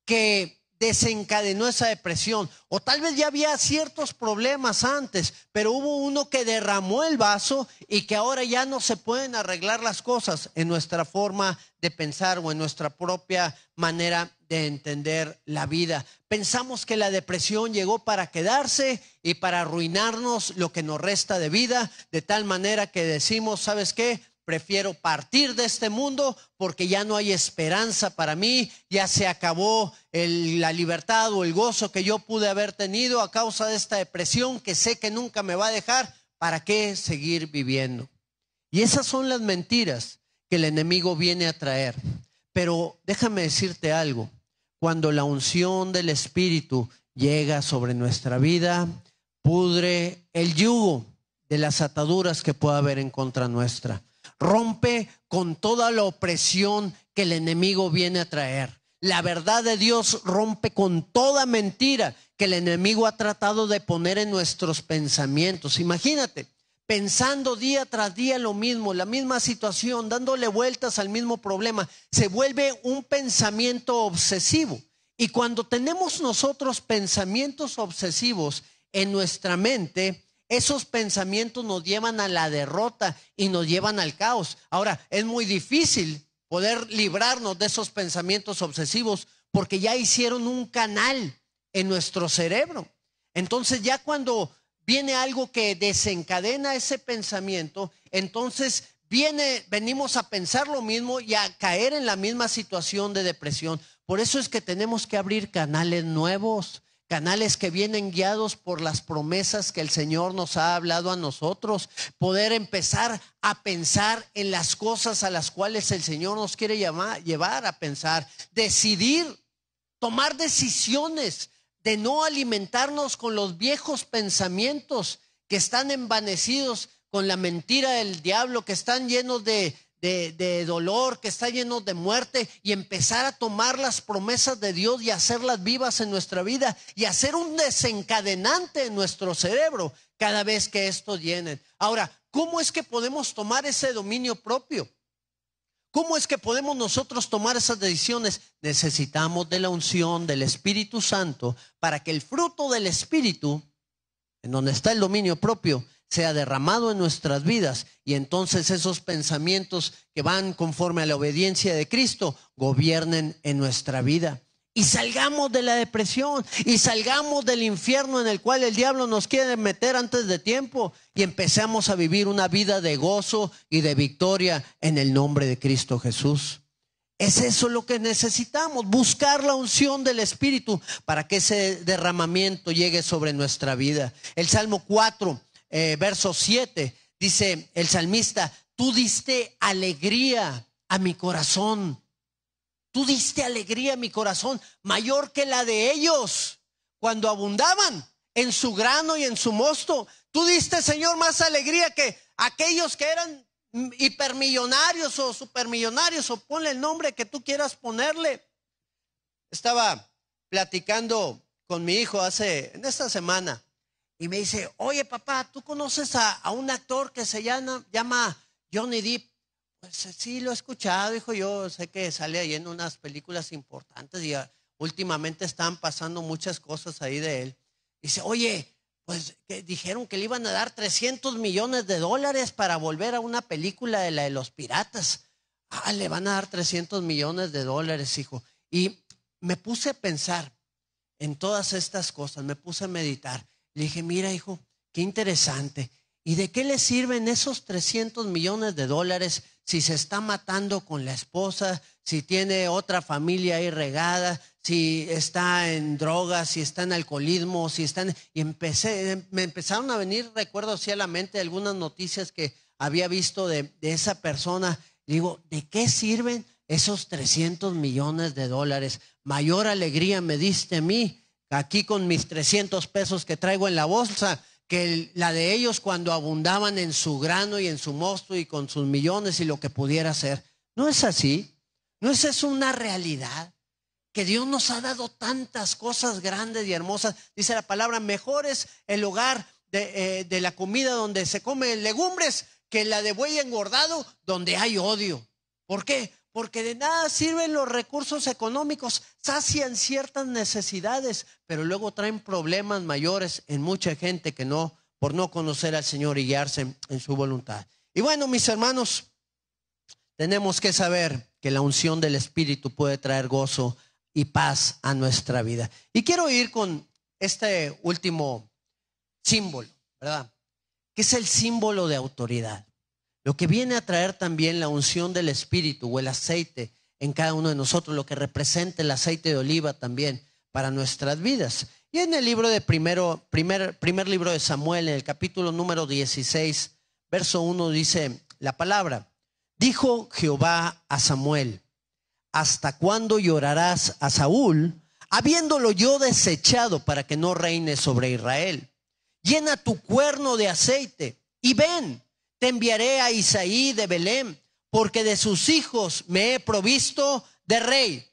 que desencadenó esa depresión, o tal vez ya había ciertos problemas antes, pero hubo uno que derramó el vaso y que ahora ya no se pueden arreglar las cosas en nuestra forma de pensar o en nuestra propia manera de entender la vida. Pensamos que la depresión llegó para quedarse y para arruinarnos lo que nos resta de vida, de tal manera que decimos: ¿sabes qué? Prefiero partir de este mundo porque ya no hay esperanza para mí, ya se acabó la libertad o el gozo que yo pude haber tenido a causa de esta depresión que sé que nunca me va a dejar. ¿Para qué seguir viviendo? Y esas son las mentiras que el enemigo viene a traer. Pero déjame decirte algo: cuando la unción del Espíritu llega sobre nuestra vida, pudre el yugo de las ataduras que pueda haber en contra nuestra. Rompe con toda la opresión que el enemigo viene a traer. La verdad de Dios rompe con toda mentira que el enemigo ha tratado de poner en nuestros pensamientos. Imagínate, pensando día tras día lo mismo, la misma situación, dándole vueltas al mismo problema, se vuelve un pensamiento obsesivo. Y cuando tenemos nosotros pensamientos obsesivos en nuestra mente, esos pensamientos nos llevan a la derrota y nos llevan al caos. Ahora, es muy difícil poder librarnos de esos pensamientos obsesivos porque ya hicieron un canal en nuestro cerebro. Entonces ya cuando viene algo que desencadena ese pensamiento, entonces venimos a pensar lo mismo y a caer en la misma situación de depresión. Por eso es que tenemos que abrir canales nuevos, canales que vienen guiados por las promesas que el Señor nos ha hablado a nosotros, poder empezar a pensar en las cosas a las cuales el Señor nos quiere llevar a pensar, decidir, tomar decisiones de no alimentarnos con los viejos pensamientos que están envanecidos con la mentira del diablo, que están llenos de dolor, que están llenos de muerte, y empezar a tomar las promesas de Dios y hacerlas vivas en nuestra vida y hacer un desencadenante en nuestro cerebro cada vez que estos llenen. Ahora, ¿cómo es que podemos tomar ese dominio propio? ¿Cómo es que podemos nosotros tomar esas decisiones? Necesitamos de la unción del Espíritu Santo para que el fruto del Espíritu, en donde está el dominio propio, sea derramado en nuestras vidas, y entonces esos pensamientos que van conforme a la obediencia de Cristo gobiernen en nuestra vida. Y salgamos de la depresión y salgamos del infierno en el cual el diablo nos quiere meter antes de tiempo, y empecemos a vivir una vida de gozo y de victoria en el nombre de Cristo Jesús. Es eso lo que necesitamos, buscar la unción del Espíritu para que ese derramamiento llegue sobre nuestra vida. El Salmo 4, verso 7, dice el salmista: tú diste alegría a mi corazón. Tú diste alegría a mi corazón, mayor que la de ellos, cuando abundaban en su grano y en su mosto. Tú diste, Señor, más alegría que aquellos que eran hipermillonarios o supermillonarios, o ponle el nombre que tú quieras ponerle. Estaba platicando con mi hijo en esta semana, y me dice: oye, papá, ¿tú conoces a un actor que se llama Johnny Depp? Pues sí, lo he escuchado, hijo. Yo sé que sale ahí en unas películas importantes, y últimamente están pasando muchas cosas ahí de él. Dice: oye, pues que dijeron que le iban a dar $300 millones para volver a una película de la de los piratas. Le van a dar $300 millones, hijo. Y me puse a pensar en todas estas cosas, me puse a meditar. Le dije: mira, hijo, qué interesante. ¿Y de qué le sirven esos $300 millones si se está matando con la esposa, si tiene otra familia ahí regada, si está en drogas, si está en alcoholismo, y me empezaron a venir recuerdos así a la mente de algunas noticias que había visto de esa persona? Digo: ¿de qué sirven esos $300 millones? Mayor alegría me diste a mí aquí con mis 300 pesos que traigo en la bolsa que la de ellos cuando abundaban en su grano y en su mosto y con sus millones y lo que pudiera hacer. ¿No es así? ¿No es eso una realidad? Que Dios nos ha dado tantas cosas grandes y hermosas. Dice la palabra: mejor es el hogar de la comida donde se comen legumbres que la de buey engordado donde hay odio. ¿Por qué? Porque de nada sirven los recursos económicos, sacian ciertas necesidades, pero luego traen problemas mayores en mucha gente que por no conocer al Señor y guiarse en su voluntad. Y bueno, mis hermanos, tenemos que saber que la unción del Espíritu puede traer gozo y paz a nuestra vida. Y quiero ir con este último símbolo, ¿verdad? Que es el símbolo de autoridad. Lo que viene a traer también la unción del Espíritu o el aceite en cada uno de nosotros, lo que representa el aceite de oliva también para nuestras vidas. Y en el libro de primer libro de Samuel, en el capítulo número 16, verso 1, dice la palabra: dijo Jehová a Samuel: ¿hasta cuándo llorarás a Saúl habiéndolo yo desechado para que no reine sobre Israel. Llena tu cuerno de aceite y ven, te enviaré a Isaí de Belén, porque de sus hijos me he provisto de rey.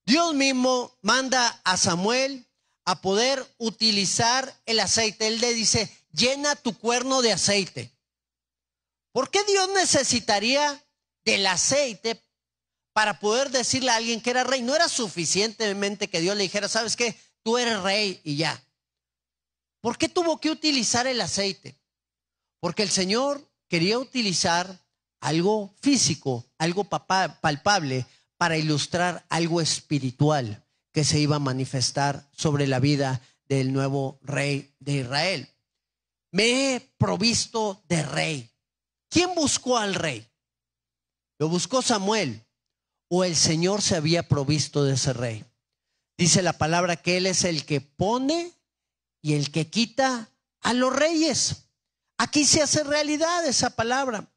Dios mismo manda a Samuel a poder utilizar el aceite. Él le dice, llena tu cuerno de aceite. ¿Por qué Dios necesitaría del aceite para poder decirle a alguien que era rey? No era suficientemente que Dios le dijera, ¿sabes qué? Tú eres rey y ya. ¿Por qué tuvo que utilizar el aceite? Porque el Señor quería utilizar algo físico, algo palpable, para ilustrar algo espiritual que se iba a manifestar sobre la vida del nuevo rey de Israel. Me he provisto de rey. ¿Quién buscó al rey? ¿Lo buscó Samuel o el Señor se había provisto de ese rey? Dice la palabra que Él es el que pone y el que quita a los reyes. Aquí se hace realidad esa palabra.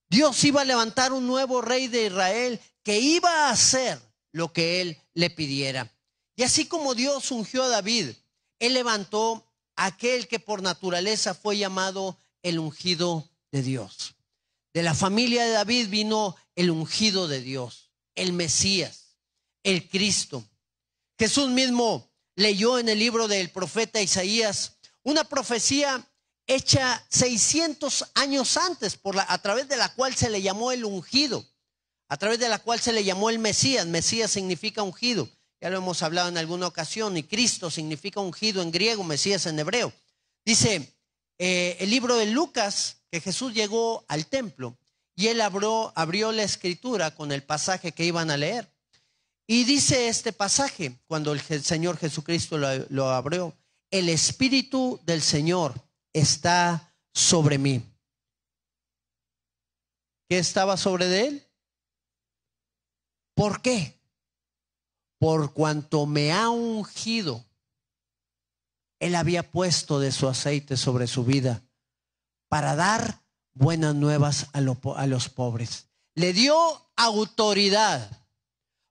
Dios iba a levantar un nuevo rey de Israel que iba a hacer lo que Él le pidiera. Y así como Dios ungió a David, Él levantó a aquel que por naturaleza fue llamado el ungido de Dios. De la familia de David vino el ungido de Dios, el Mesías, el Cristo. Jesús mismo leyó en el libro del profeta Isaías una profecía hecha 600 años antes, a través de la cual se le llamó el ungido, a través de la cual se le llamó el Mesías. Mesías significa ungido, ya lo hemos hablado en alguna ocasión, y Cristo significa ungido en griego, Mesías en hebreo. Dice el libro de Lucas que Jesús llegó al templo y él abrió la escritura con el pasaje que iban a leer. Y dice este pasaje, cuando el Señor Jesucristo lo abrió: el Espíritu del Señor está sobre mí. ¿Qué estaba sobre de él? ¿Por qué? Por cuanto me ha ungido. Él había puesto de su aceite sobre su vida para dar buenas nuevas a los pobres. Le dio autoridad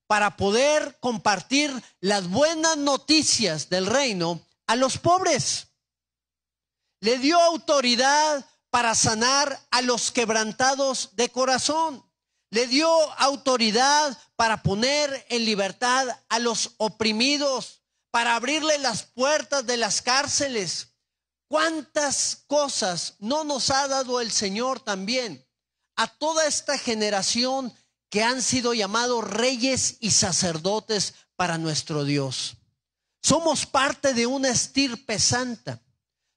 para poder compartir las buenas noticias del reino a los pobres. Le dio autoridad para sanar a los quebrantados de corazón. Le dio autoridad para poner en libertad a los oprimidos, para abrirle las puertas de las cárceles. ¿Cuántas cosas no nos ha dado el Señor también a toda esta generación que han sido llamados reyes y sacerdotes para nuestro Dios? Somos parte de una estirpe santa.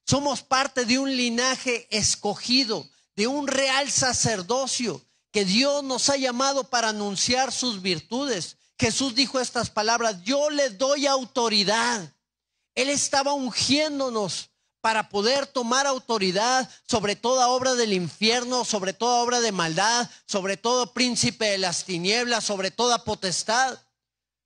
Somos parte de un linaje escogido, de un real sacerdocio que Dios nos ha llamado para anunciar sus virtudes. Jesús dijo estas palabras: yo le doy autoridad. Él estaba ungiéndonos para poder tomar autoridad sobre toda obra del infierno, sobre toda obra de maldad, sobre todo príncipe de las tinieblas, sobre toda potestad,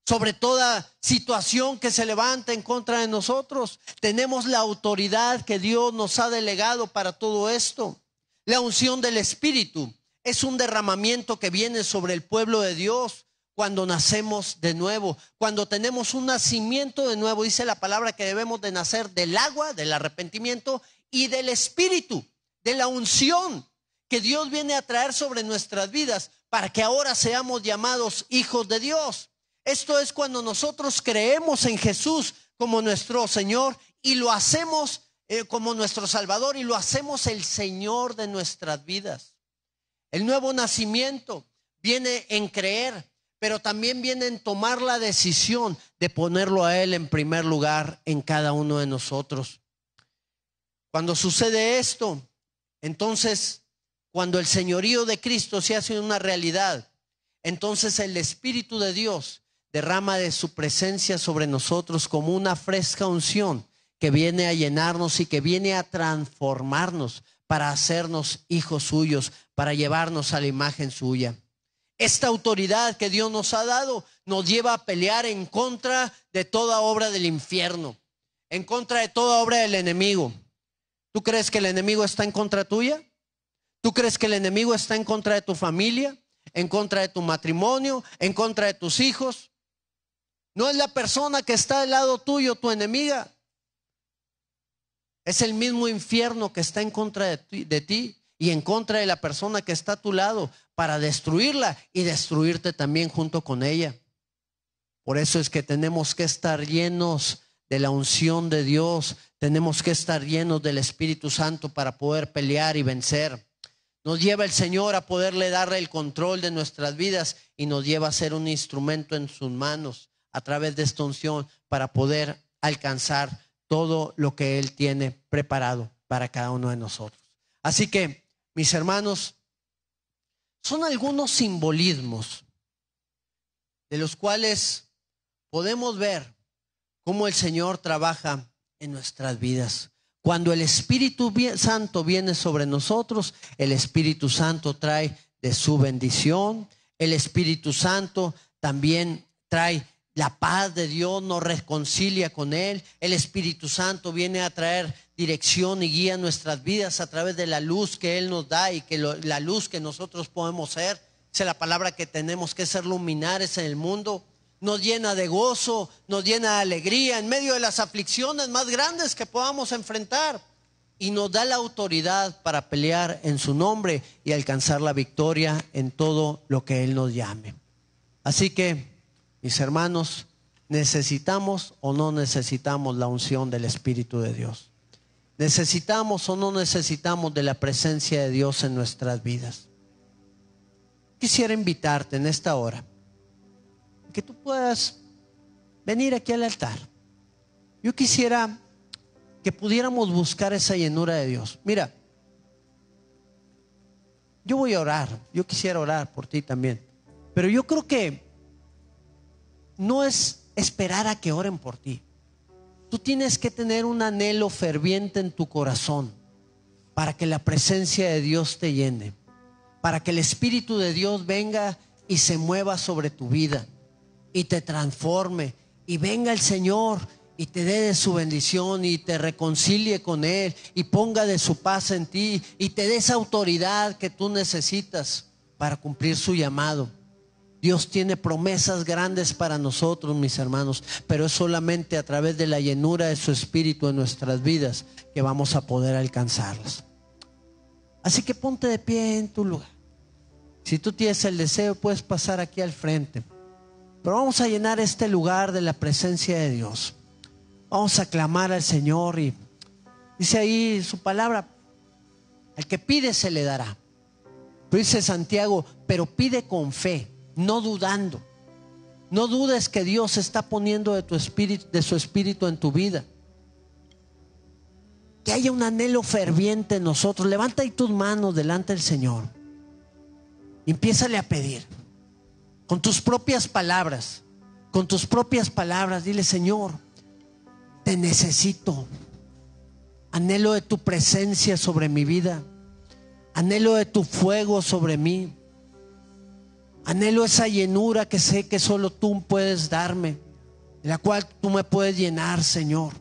sobre toda situación que se levanta en contra de nosotros. Tenemos la autoridad que Dios nos ha delegado para todo esto. La unción del Espíritu es un derramamiento que viene sobre el pueblo de Dios cuando nacemos de nuevo, cuando tenemos un nacimiento de nuevo. Dice la palabra que debemos de nacer del agua, del arrepentimiento y del Espíritu, de la unción que Dios viene a traer sobre nuestras vidas para que ahora seamos llamados hijos de Dios. Esto es cuando nosotros creemos en Jesús como nuestro Señor y lo hacemos como nuestro Salvador, y lo hacemos el Señor de nuestras vidas. El nuevo nacimiento viene en creer, pero también viene en tomar la decisión de ponerlo a Él en primer lugar en cada uno de nosotros. Cuando sucede esto, entonces, cuando el señorío de Cristo se hace una realidad, entonces el Espíritu de Dios derrama de su presencia sobre nosotros como una fresca unción que viene a llenarnos y que viene a transformarnos para hacernos hijos suyos, para llevarnos a la imagen suya. Esta autoridad que Dios nos ha dado nos lleva a pelear en contra de toda obra del infierno, en contra de toda obra del enemigo. ¿Tú crees que el enemigo está en contra tuya? ¿Tú crees que el enemigo está en contra de tu familia, en contra de tu matrimonio, en contra de tus hijos? No es la persona que está al lado tuyo, tu enemiga. Es el mismo infierno que está en contra de ti y en contra de la persona que está a tu lado para destruirla y destruirte también junto con ella. Por eso es que tenemos que estar llenos de la unción de Dios. Tenemos que estar llenos del Espíritu Santo para poder pelear y vencer. Nos lleva el Señor a poderle darle el control de nuestras vidas y nos lleva a ser un instrumento en sus manos a través de esta unción para poder alcanzar todo lo que Él tiene preparado para cada uno de nosotros. Así que, mis hermanos, son algunos simbolismos de los cuales podemos ver cómo el Señor trabaja en nuestras vidas. Cuando el Espíritu Santo viene sobre nosotros, el Espíritu Santo trae de su bendición. El Espíritu Santo también trae la paz de Dios, nos reconcilia con Él. El Espíritu Santo viene a traer dirección y guía a nuestras vidas a través de la luz que Él nos da y que la luz que nosotros podemos ser. Esa es la palabra que tenemos que ser luminares en el mundo. Nos llena de gozo, nos llena de alegría en medio de las aflicciones más grandes que podamos enfrentar. Y nos da la autoridad para pelear en su nombre y alcanzar la victoria en todo lo que Él nos llame. Así que, mis hermanos, ¿necesitamos o no necesitamos la unción del Espíritu de Dios? ¿Necesitamos o no necesitamos de la presencia de Dios en nuestras vidas? Quisiera invitarte en esta hora que tú puedas venir aquí al altar. Yo quisiera que pudiéramos buscar esa llenura de Dios. Mira, yo voy a orar, yo quisiera orar por ti también, pero yo creo que no es esperar a que oren por ti. Tú tienes que tener un anhelo ferviente en tu corazón para que la presencia de Dios te llene, para que el Espíritu de Dios venga y se mueva sobre tu vida y te transforme, y venga el Señor y te dé de su bendición y te reconcilie con Él y ponga de su paz en ti y te dé esa autoridad que tú necesitas para cumplir su llamado. Dios tiene promesas grandes para nosotros, mis hermanos, pero es solamente a través de la llenura de su Espíritu en nuestras vidas que vamos a poder alcanzarlas. Así que ponte de pie en tu lugar. Si tú tienes el deseo, puedes pasar aquí al frente. Pero vamos a llenar este lugar de la presencia de Dios. Vamos a clamar al Señor y dice ahí su palabra: al que pide se le dará. Pero dice Santiago, pero pide con fe, no dudando. No dudes que Dios está poniendo de su espíritu en tu vida. Que haya un anhelo ferviente en nosotros. Levanta ahí tus manos delante del Señor y empiézale a pedir. Con tus propias palabras, dile: Señor, te necesito. Anhelo de tu presencia sobre mi vida. Anhelo de tu fuego sobre mí. Anhelo esa llenura que sé que solo tú puedes darme, de la cual tú me puedes llenar, Señor.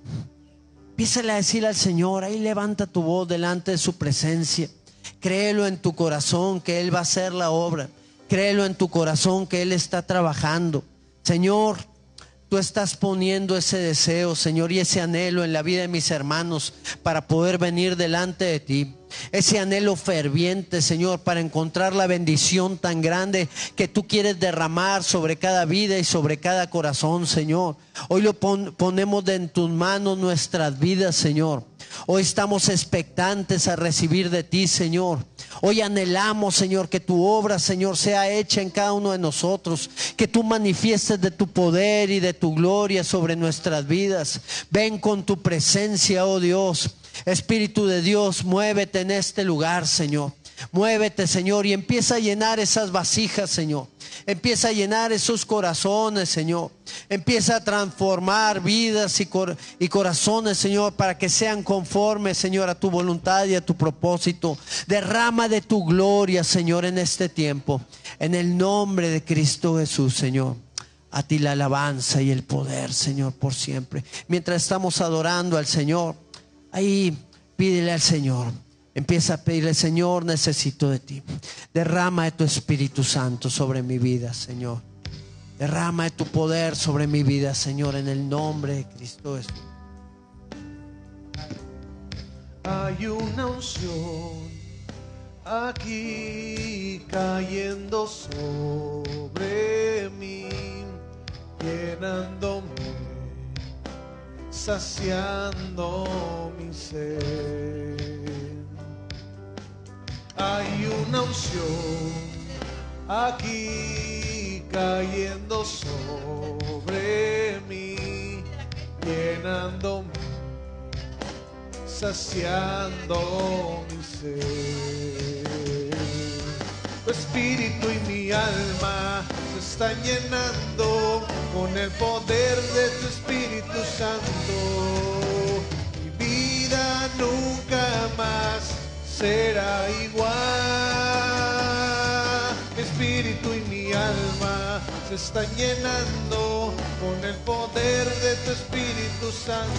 Empiézale a decir al Señor, ahí levanta tu voz delante de su presencia. Créelo en tu corazón que Él va a hacer la obra. Créelo en tu corazón que Él está trabajando. Señor, tú estás poniendo ese deseo, Señor, y ese anhelo en la vida de mis hermanos para poder venir delante de ti. Ese anhelo ferviente, Señor, para encontrar la bendición tan grande que tú quieres derramar sobre cada vida y sobre cada corazón, Señor. Hoy lo ponemos en tus manos nuestras vidas, Señor. Hoy estamos expectantes a recibir de ti, Señor. Hoy anhelamos, Señor, que tu obra, Señor, sea hecha en cada uno de nosotros. Que tú manifiestes de tu poder y de tu gloria sobre nuestras vidas. Ven con tu presencia, oh Dios. Espíritu de Dios, muévete en este lugar, Señor. Muévete, Señor, y empieza a llenar esas vasijas, Señor. Empieza a llenar esos corazones, Señor. Empieza a transformar vidas y corazones, Señor, para que sean conformes, Señor, a tu voluntad y a tu propósito. Derrama de tu gloria, Señor, en este tiempo. En el nombre de Cristo Jesús, Señor. A ti la alabanza y el poder, Señor, por siempre. Mientras estamos adorando al Señor, ahí pídele al Señor. Empieza a pedirle: Señor, necesito de ti. Derrama de tu Espíritu Santo sobre mi vida, Señor. Derrama de tu poder sobre mi vida, Señor, en el nombre de Cristo Jesús. Hay una unción aquí cayendo sobre mí, llenándome, saciando mi sed. Hay una unción aquí cayendo sobre mí, llenándome, saciando mi sed. Tu espíritu y mi alma se están llenando con el poder de tu Espíritu Santo. Mi vida nunca más será igual. Mi espíritu y mi alma se están llenando con el poder de tu Espíritu Santo.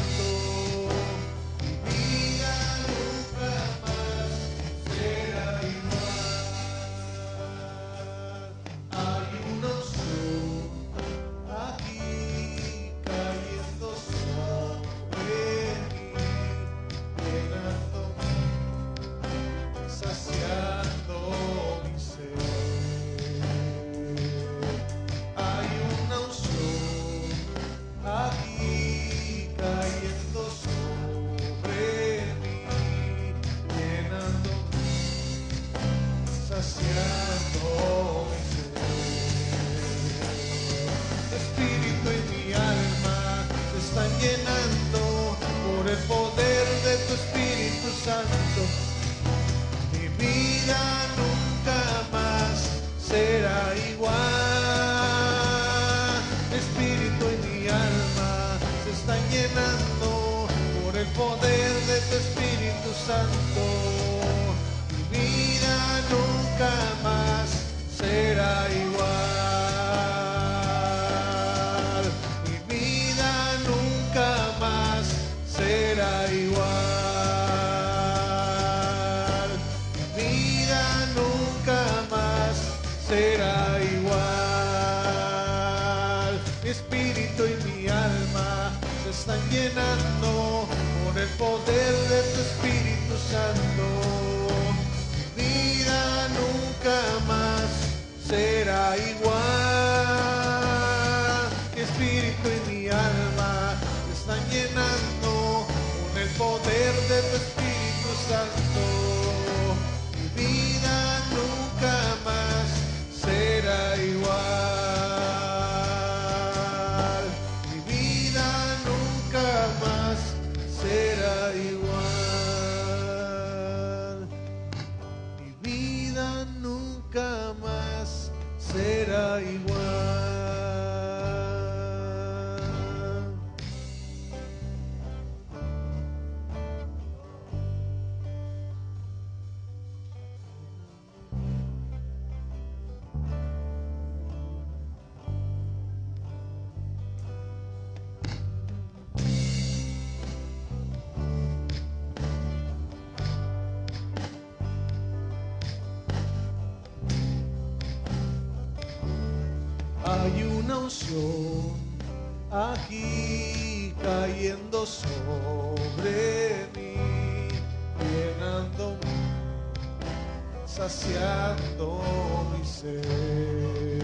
Hay una unción aquí cayendo sobre mí, llenándome, saciando mi sed.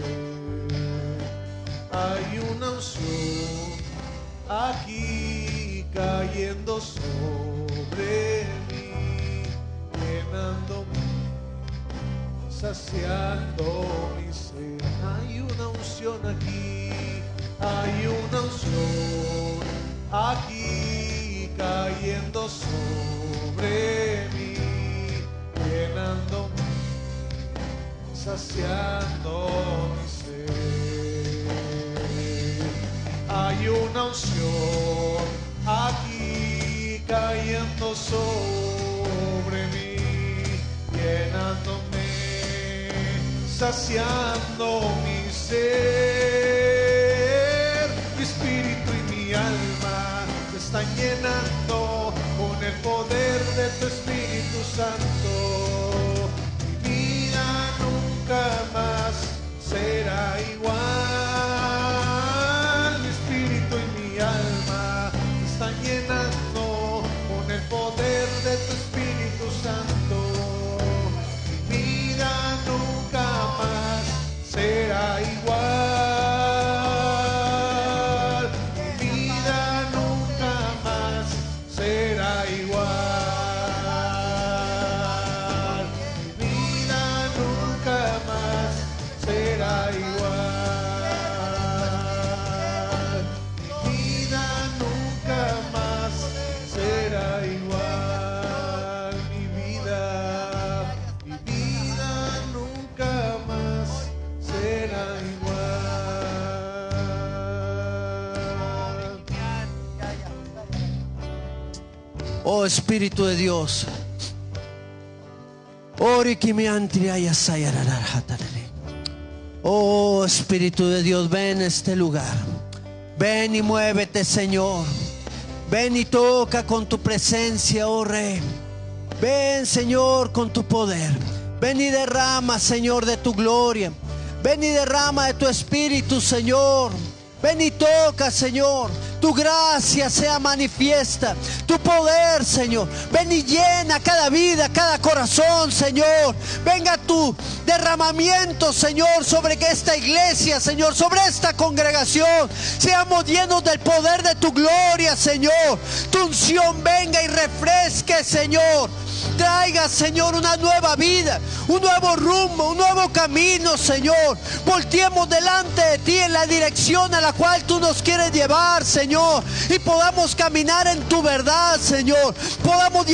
Hay una unción aquí cayendo sobre mí, llenándome, saciando mi sed. Hay una unción aquí, hay una unción aquí cayendo sobre mí, llenándome, saciando mi sed. Hay una unción aquí cayendo sobre mí, llenándome, saciando mi ser. Mi espíritu y mi alma se están llenando con el poder de tu Espíritu Santo. Mi vida nunca más será igual. Oh, Espíritu de Dios. Oh, Espíritu de Dios, ven a este lugar. Ven y muévete, Señor. Ven y toca con tu presencia, oh Rey. Ven, Señor, con tu poder. Ven y derrama, Señor, de tu gloria. Ven y derrama de tu Espíritu, Señor. Ven y toca, Señor. Tu gracia sea manifiesta. Tu poder, Señor. Ven y llena cada vida, cada corazón, Señor. Venga tu derramamiento, Señor, sobre esta iglesia, Señor, sobre esta congregación. Seamos llenos del poder de tu gloria, Señor. Tu unción venga y refresque, Señor. Traiga, Señor, una nueva vida, un nuevo rumbo, un nuevo camino, Señor. Volteemos delante de ti en la dirección a la cual tú nos quieres llevar, Señor, y podamos caminar en tu verdad, Señor. Podamos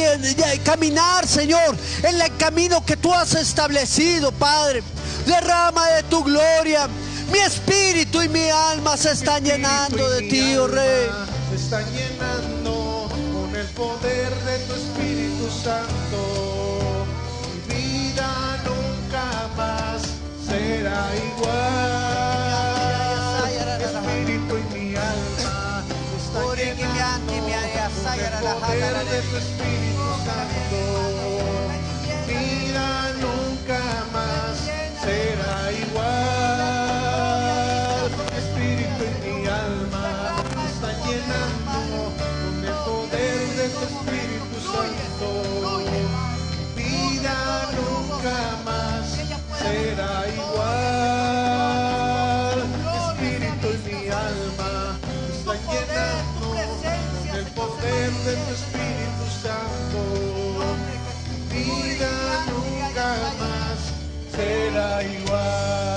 caminar, Señor, en el camino que tú has establecido, Padre. Derrama de tu gloria. Mi espíritu y mi alma se están llenando de ti, oh Rey. Se están llenando con el poder de tu Espíritu Santo. Mi vida nunca más será igual. Mi espíritu y mi alma se están llenando con el poder de tu Espíritu Santo. Mi vida nunca más será igual. Mi espíritu y mi alma se están llenando con el poder de tu Espíritu Santo. Mi vida nunca más será igual. Mi espíritu y mi alma se están llenando con el poder de tu Espíritu Santo. Mi vida nunca más será igual.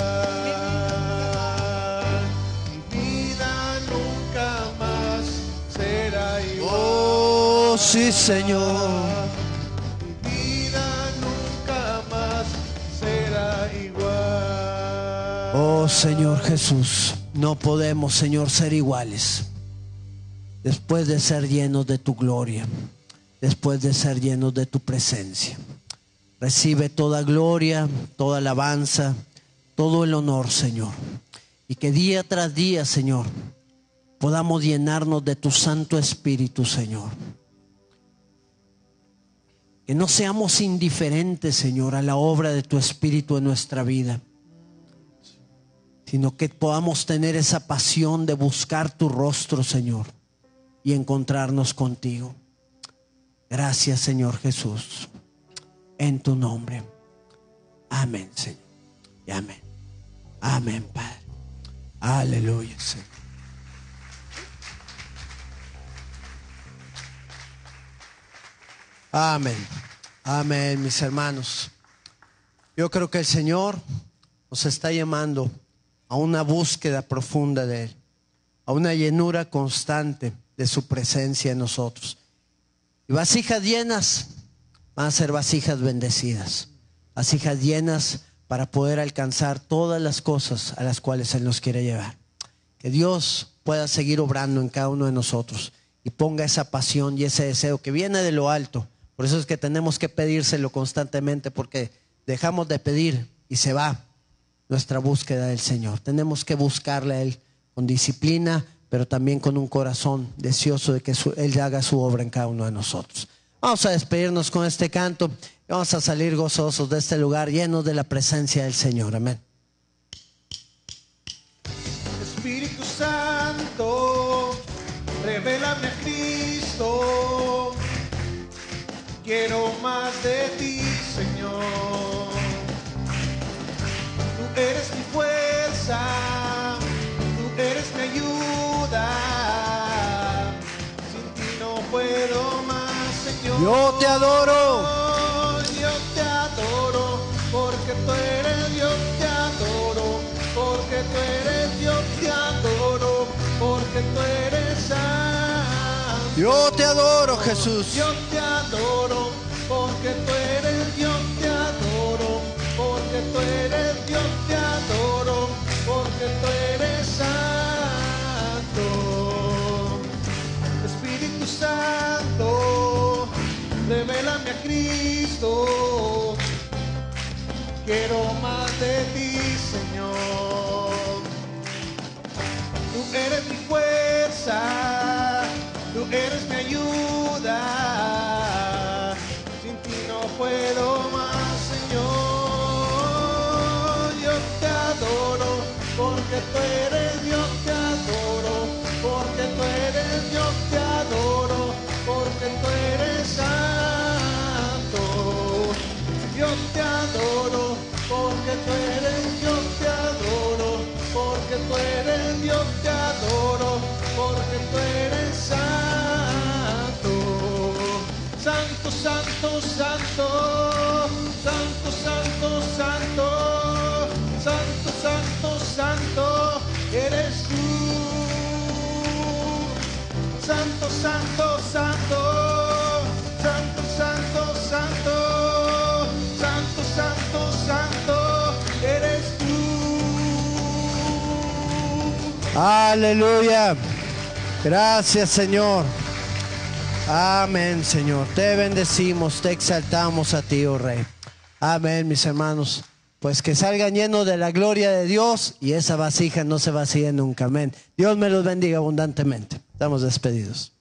Mi vida nunca más será igual. Oh, sí, Señor. Mi vida nunca más será igual. Oh, Señor Jesús, no podemos, Señor, ser iguales después de ser llenos de tu gloria, después de ser llenos de tu presencia. Recibe toda gloria, toda alabanza, todo el honor, Señor. Y que día tras día, Señor, podamos llenarnos de tu Santo Espíritu, Señor. Que no seamos indiferentes, Señor, a la obra de tu Espíritu en nuestra vida, sino que podamos tener esa pasión de buscar tu rostro, Señor, y encontrarnos contigo. Gracias, Señor Jesús. En tu nombre. Amén, Señor. Y amén. Amén, Padre. Aleluya, Señor. Amén. Amén, mis hermanos. Yo creo que el Señor nos está llamando a una búsqueda profunda de Él, a una llenura constante de su presencia en nosotros. Y vasijas llenas van a ser vasijas bendecidas, vasijas llenas para poder alcanzar todas las cosas a las cuales Él nos quiere llevar. Que Dios pueda seguir obrando en cada uno de nosotros y ponga esa pasión y ese deseo que viene de lo alto. Por eso es que tenemos que pedírselo constantemente, porque dejamos de pedir y se va nuestra búsqueda del Señor. Tenemos que buscarle a Él con disciplina, pero también con un corazón deseoso de que Él haga su obra en cada uno de nosotros. Vamos a despedirnos con este canto y vamos a salir gozosos de este lugar llenos de la presencia del Señor. Amén. Espíritu Santo, revélame a Cristo. Quiero más de ti, Señor. Tú eres mi fuerza, tú eres mi ayuda. Sin ti no puedo más, Señor. Yo te adoro. Yo te adoro, porque tú eres. Yo te adoro, porque tú eres. Yo te adoro, porque tú eres santo. Yo te adoro, Jesús. Yo te adoro, porque tú eres. Yo te adoro, porque tú eres. Yo te adoro, porque tú eres santo. Espíritu Santo, Revélame a Cristo. Quiero más de ti, Señor. Tú eres mi fuerza, tú eres mi ayuda. Sin ti no puedo más, Señor. Yo te adoro, porque tú eres. Yo te adoro, porque tú eres. Yo te adoro, porque tú eres santo. Yo te adoro, porque tú eres. Yo te adoro, porque tú eres. Yo te adoro, porque tú eres santo. Santo, santo, santo. Santo, santo, santo. Santo, santo, santo. Eres tú. Santo, santo, santo. Santo, santo, santo. Santo, santo, santo. Eres tú. Aleluya. Gracias, Señor. Amén, Señor. Te bendecimos, te exaltamos a ti, oh Rey. Amén, mis hermanos. Pues que salgan llenos de la gloria de Dios y esa vasija no se vacíe nunca. Amén. Dios me los bendiga abundantemente. Estamos despedidos.